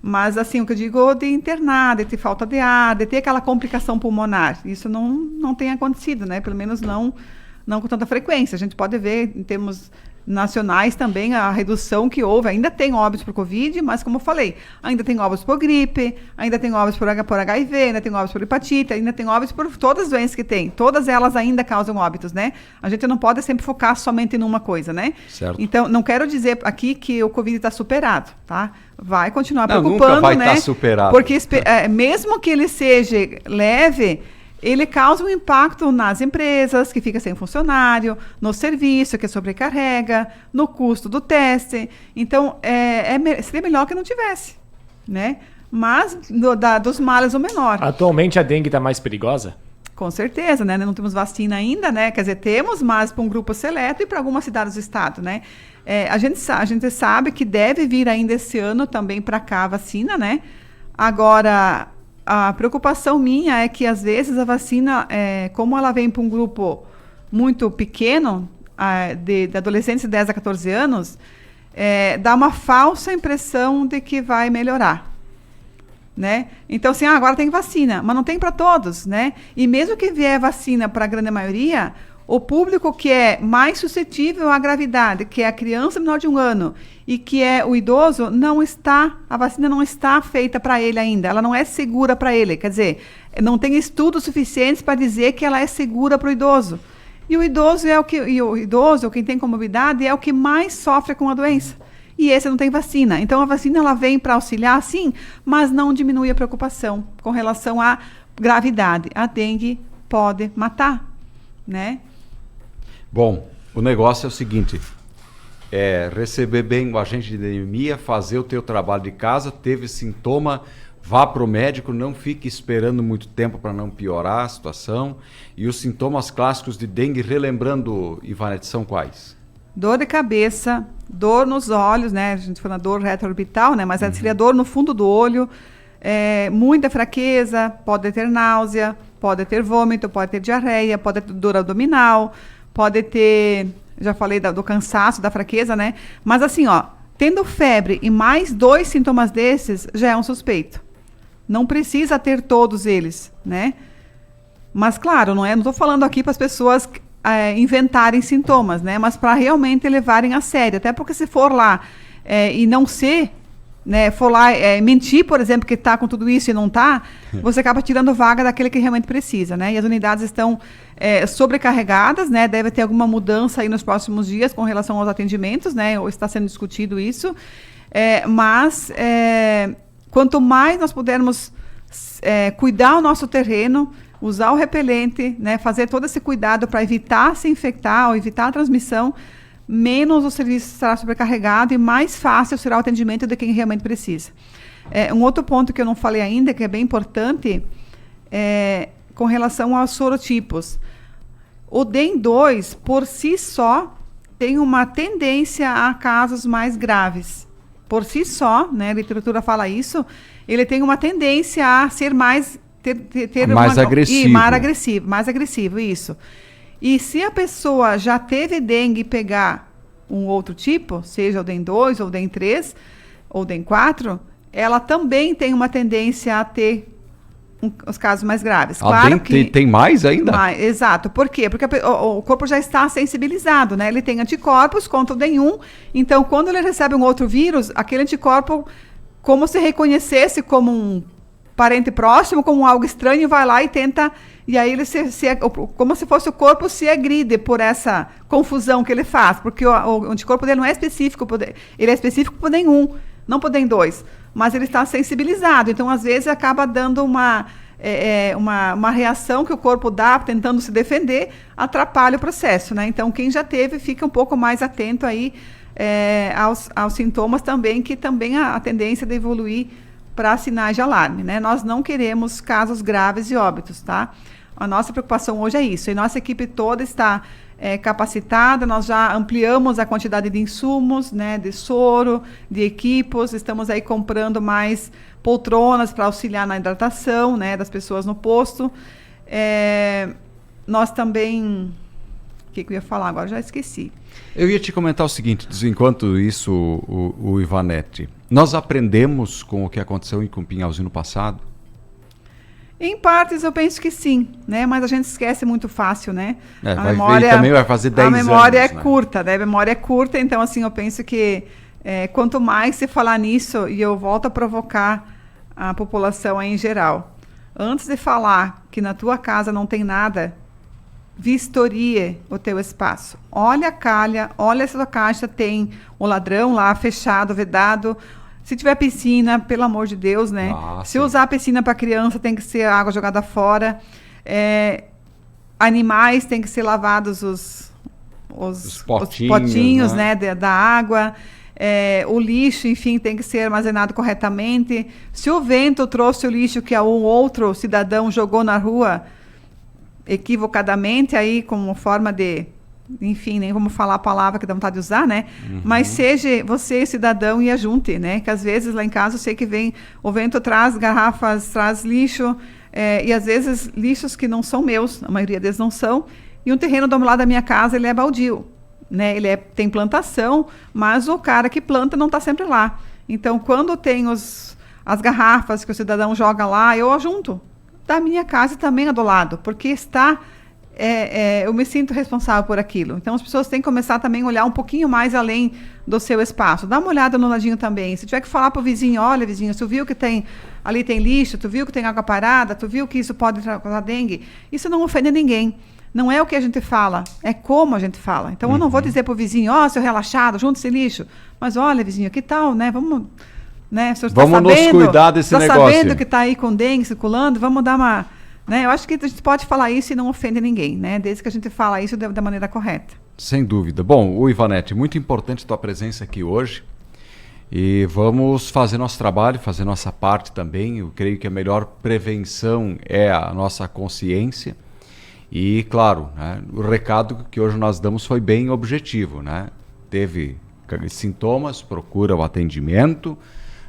S11: Mas, assim, o que eu digo de internar, de ter falta de ar, de ter aquela complicação pulmonar, isso não tem acontecido, né? Pelo menos não com tanta frequência. A gente pode ver, em termos nacionais também, a redução que houve. Ainda tem óbitos por Covid, mas, como eu falei, ainda tem óbitos por gripe, ainda tem óbitos por HIV, ainda tem óbitos por hepatite, ainda tem óbitos por todas as doenças que tem. Todas elas ainda causam óbitos, né? A gente não pode sempre focar somente numa coisa, né?
S1: Certo.
S11: Então, não quero dizer aqui que o Covid está superado, tá? Vai continuar preocupando,
S1: nunca vai
S11: né?
S1: estar superado.
S11: Porque mesmo que ele seja leve, ele causa um impacto nas empresas, que fica sem funcionário, no serviço, que sobrecarrega, no custo do teste. Então, seria melhor que não tivesse, né? Mas dos males o menor.
S2: Atualmente a dengue está mais perigosa?
S11: Com certeza, né? Não temos vacina ainda, né? Quer dizer, temos, mas para um grupo seleto e para algumas cidades do estado, né? A gente sabe que deve vir ainda esse ano também para cá a vacina, né? Agora, a preocupação minha é que, às vezes, a vacina, como ela vem para um grupo muito pequeno, de adolescentes de 10 a 14 anos, dá uma falsa impressão de que vai melhorar, né? Então, assim, agora tem vacina, mas não tem para todos, né? E mesmo que vier vacina para a grande maioria, o público que é mais suscetível à gravidade, que é a criança menor de 1 ano e que é o idoso, a vacina não está feita para ele ainda, ela não é segura para ele, quer dizer, não tem estudos suficientes para dizer que ela é segura para o idoso. E o idoso ou quem tem comorbidade, é o que mais sofre com a doença. E esse não tem vacina. Então a vacina ela vem para auxiliar, sim, mas não diminui a preocupação com relação à gravidade. A dengue pode matar, né?
S1: Bom, o negócio é o seguinte, receber bem o agente de anemia, fazer o teu trabalho de casa, teve sintoma, vá para o médico, não fique esperando muito tempo para não piorar a situação. E os sintomas clássicos de dengue, relembrando, Ivanete, são quais?
S11: Dor de cabeça, dor nos olhos, né? A gente fala dor retroorbital, né? Mas seria dor no fundo do olho, muita fraqueza, pode ter náusea, pode ter vômito, pode ter diarreia, pode ter dor abdominal, pode ter, já falei do cansaço, da fraqueza, né? Mas assim, tendo febre e mais 2 sintomas desses, já é um suspeito. Não precisa ter todos eles, né? Mas claro, não estou falando aqui para as pessoas inventarem sintomas, né? Mas para realmente levarem a sério. Até porque se for lá e não ser, né, for lá mentir, por exemplo, que está com tudo isso e não está, você acaba tirando vaga daquele que realmente precisa, né? E as unidades estão sobrecarregadas, né? Deve ter alguma mudança aí nos próximos dias com relação aos atendimentos, né? Ou está sendo discutido isso. Mas quanto mais nós pudermos cuidar o nosso terreno, usar o repelente, né? Fazer todo esse cuidado para evitar se infectar ou evitar a transmissão, menos o serviço será sobrecarregado e mais fácil será o atendimento de quem realmente precisa. Um outro ponto que eu não falei ainda, que é bem importante, com relação aos sorotipos. O DEM2, por si só, tem uma tendência a casos mais graves. Por si só, né, a literatura fala isso, ele tem uma tendência a ser mais agressivo. Mais agressivo, isso. E se a pessoa já teve dengue e pegar um outro tipo, seja o DEM2 ou o DEM3 ou o DEM4, ela também tem uma tendência a ter os casos mais graves.
S1: Claro que tem mais ainda?
S11: Exato. Por quê? Porque o corpo já está sensibilizado, né? Ele tem anticorpos contra o DEM1, então quando ele recebe um outro vírus, aquele anticorpo, como se reconhecesse como um parente próximo, como algo estranho, vai lá e tenta, e aí ele como se fosse o corpo se agride por essa confusão que ele faz, porque o anticorpo dele não é específico, ele é específico para o DEM1, não para o DEM2. mas ele está sensibilizado. Então, às vezes, acaba dando uma reação que o corpo dá, tentando se defender, atrapalha o processo, né? Então, quem já teve, fica um pouco mais atento aí aos sintomas também, que também a tendência de evoluir para sinais de alarme, né? Nós não queremos casos graves e óbitos, tá? A nossa preocupação hoje é isso. E nossa equipe toda está capacitada, nós já ampliamos a quantidade de insumos, né, de soro, de equipos, estamos aí comprando mais poltronas para auxiliar na hidratação, né, das pessoas no posto. Nós também... O que eu ia falar agora? Já esqueci.
S1: Eu ia te comentar o seguinte, enquanto isso, o Ivanete, nós aprendemos com o que aconteceu em Pinhalzinho no passado?
S11: Em partes eu penso que sim, né? Mas a gente esquece muito fácil, né?
S1: A memória também vai fazer 10 anos.
S11: A memória é curta, né? A memória é curta, então assim, eu penso que quanto mais se falar nisso, e eu volto a provocar a população aí em geral, antes de falar que na tua casa não tem nada, vistorie o teu espaço. Olha a calha, olha se a tua caixa tem o ladrão lá fechado, vedado. Se tiver piscina, pelo amor de Deus, né? Se usar a piscina para criança, tem que ser água jogada fora. Animais, tem que ser lavados os potinhos, né? Da água. O lixo, enfim, tem que ser armazenado corretamente. Se o vento trouxe o lixo que um outro cidadão jogou na rua equivocadamente, aí como forma de... Enfim, nem vamos falar a palavra que dá vontade de usar, né? Mas seja você cidadão e ajunte, né? Que às vezes lá em casa eu sei que vem, o vento traz garrafas, traz lixo, e às vezes lixos que não são meus, a maioria deles não são, e um terreno do lado da minha casa, ele é baldio, né? Ele tem plantação, mas o cara que planta não está sempre lá. Então, quando tem as garrafas que o cidadão joga lá, eu ajunto da minha casa e também a do lado, porque está... eu me sinto responsável por aquilo. Então, as pessoas têm que começar também a olhar um pouquinho mais além do seu espaço. Dá uma olhada no ladinho também. Se tiver que falar para o vizinho, olha, vizinho, tu viu que ali tem lixo, tu viu que tem água parada, tu viu que isso pode causar dengue, isso não ofende ninguém. Não é o que a gente fala, é como a gente fala. Então, eu não vou dizer para o vizinho, seu relaxado, junta esse lixo. Mas, olha, vizinho, que tal, né? Vamos... Né?
S1: Vamos nos cuidar desse negócio.
S11: Está sabendo que está aí com dengue circulando? Vamos dar uma... Né? Eu acho que a gente pode falar isso e não ofende ninguém, né? Desde que a gente fala isso da maneira correta.
S1: Sem dúvida. Bom, o Ivanete, muito importante a tua presença aqui hoje. E vamos fazer nosso trabalho, fazer nossa parte também. Eu creio que a melhor prevenção é a nossa consciência. E, claro, né, o recado que hoje nós damos foi bem objetivo, né? Teve sintomas, procura o atendimento...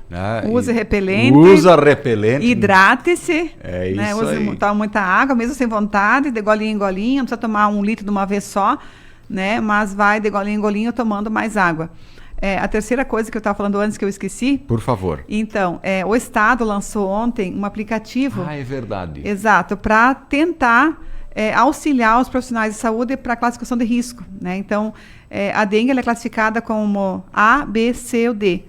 S1: Né?
S11: Use repelente.
S1: Usa repelente.
S11: Hidrate-se.
S1: É isso, né?
S11: Toma muita água, mesmo sem vontade, de golinho em golinho. Não precisa tomar 1 litro de uma vez só, né? Mas vai de golinho em golinho tomando mais água. A terceira coisa que eu estava falando antes que eu esqueci.
S1: Por favor.
S11: Então, o Estado lançou ontem um aplicativo.
S1: É verdade.
S11: Exato, para tentar auxiliar os profissionais de saúde para a classificação de risco, né? Então, a dengue ela é classificada como A, B, C ou D.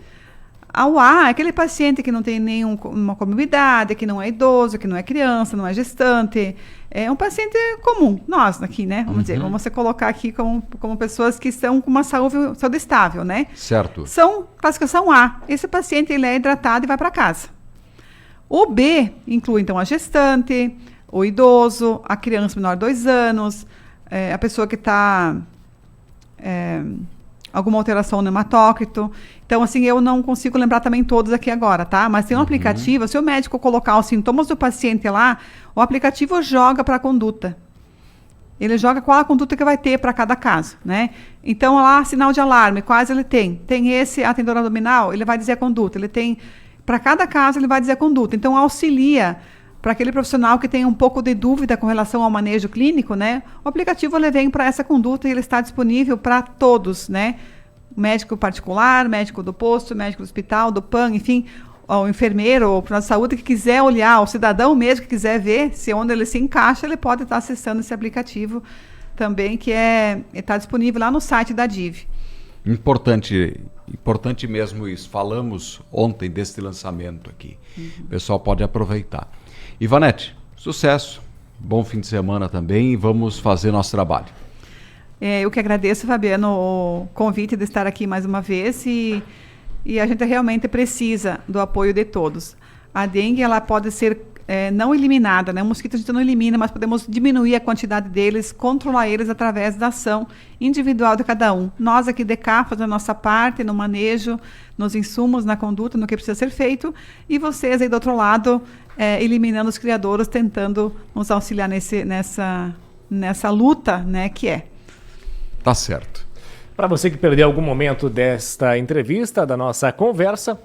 S11: O A é aquele paciente que não tem nenhuma comorbidade, que não é idoso, que não é criança, não é gestante. É um paciente comum, nós aqui, né? Vamos dizer, vamos colocar aqui como pessoas que estão com uma saúde estável, né?
S1: Certo.
S11: São classificação A. Esse paciente ele é hidratado e vai para casa. O B inclui, então, a gestante, o idoso, a criança menor de 2 anos, a pessoa que está... alguma alteração no hematócrito. Então, assim, eu não consigo lembrar também todos aqui agora, tá? Mas tem um aplicativo, se o médico colocar os sintomas do paciente lá, o aplicativo joga para a conduta. Ele joga qual a conduta que vai ter para cada caso, né? Então, lá, sinal de alarme, quais ele tem? Tem esse, tem dor abdominal, ele vai dizer a conduta. Ele tem, para cada caso, ele vai dizer a conduta. Então, auxilia para aquele profissional que tem um pouco de dúvida com relação ao manejo clínico, né? O aplicativo ele vem para essa conduta e ele está disponível para todos, né? Médico particular, médico do posto, médico do hospital, do PAN, enfim, o enfermeiro ou o profissional de saúde que quiser olhar, o cidadão mesmo que quiser ver se onde ele se encaixa, ele pode estar acessando esse aplicativo também, que está disponível lá no site da DIV.
S1: Importante mesmo isso. Falamos ontem desse lançamento aqui. O pessoal pode aproveitar. Ivanete, sucesso, bom fim de semana também e vamos fazer nosso trabalho.
S11: Eu que agradeço, Fabiano, o convite de estar aqui mais uma vez e e a gente realmente precisa do apoio de todos. A dengue, ela pode ser não eliminada, né? O mosquito a gente não elimina, mas podemos diminuir a quantidade deles, controlar eles através da ação individual de cada um. Nós aqui de cá fazendo a nossa parte no manejo, nos insumos, na conduta, no que precisa ser feito, e vocês aí do outro lado eliminando os criadouros, tentando nos auxiliar nessa luta, né, que é.
S1: Tá certo.
S2: Para você que perdeu algum momento desta entrevista, da nossa conversa,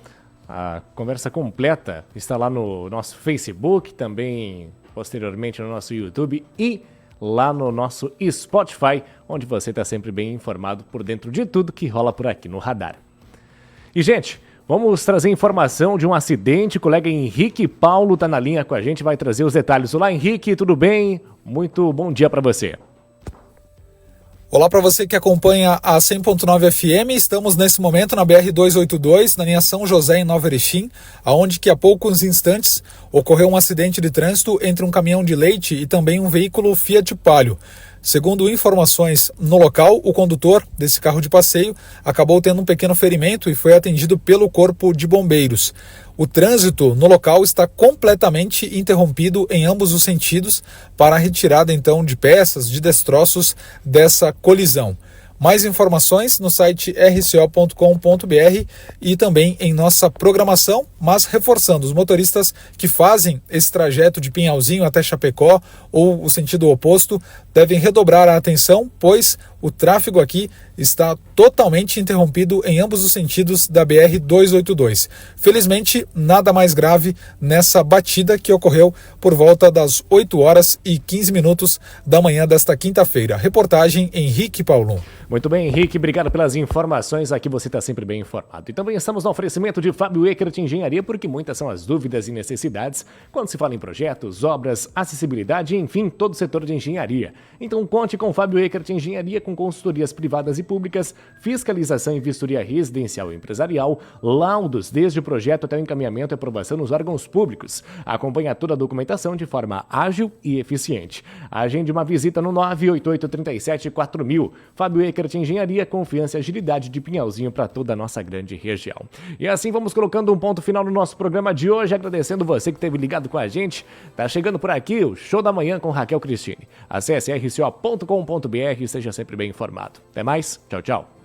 S2: a conversa completa está lá no nosso Facebook, também posteriormente no nosso YouTube e lá no nosso Spotify, onde você está sempre bem informado por dentro de tudo que rola por aqui no Radar. E, gente, vamos trazer informação de um acidente. O colega Henrique Paulo está na linha com a gente, vai trazer os detalhes. Olá, Henrique, tudo bem? Muito bom dia para você.
S3: Olá para você que acompanha a 100.9 FM, estamos nesse momento na BR-282, na linha São José em Nova Erechim, aonde que há poucos instantes ocorreu um acidente de trânsito entre um caminhão de leite e também um veículo Fiat Palio. Segundo informações no local, o condutor desse carro de passeio acabou tendo um pequeno ferimento e foi atendido pelo Corpo de Bombeiros. O trânsito no local está completamente interrompido em ambos os sentidos para a retirada então de peças, de destroços dessa colisão. Mais informações no site rco.com.br e também em nossa programação, mas reforçando, os motoristas que fazem esse trajeto de Pinhalzinho até Chapecó ou o sentido oposto devem redobrar a atenção, pois o tráfego aqui está totalmente interrompido em ambos os sentidos da BR-282. Felizmente, nada mais grave nessa batida que ocorreu por volta das 8h15 da manhã desta quinta-feira. Reportagem Henrique Paulum.
S2: Muito bem, Henrique, obrigado pelas informações. Aqui você está sempre bem informado. E também estamos no oferecimento de Fábio Eckert Engenharia, porque muitas são as dúvidas e necessidades quando se fala em projetos, obras, acessibilidade, enfim, todo o setor de engenharia. Então conte com Fábio Eckert Engenharia, com consultorias privadas e públicas, fiscalização e vistoria residencial e empresarial, laudos desde o projeto até o encaminhamento e aprovação nos órgãos públicos. Acompanha toda a documentação de forma ágil e eficiente. Agende uma visita no 988374000. Fábio Eckert Engenharia, confiança e agilidade de Pinhalzinho para toda a nossa grande região. E assim vamos colocando um ponto final no nosso programa de hoje, agradecendo você que esteve ligado com a gente. Tá chegando por aqui o Show da Manhã com Raquel Cristine. Acesse rco.com.br e seja sempre bem informado. Até mais, tchau, tchau.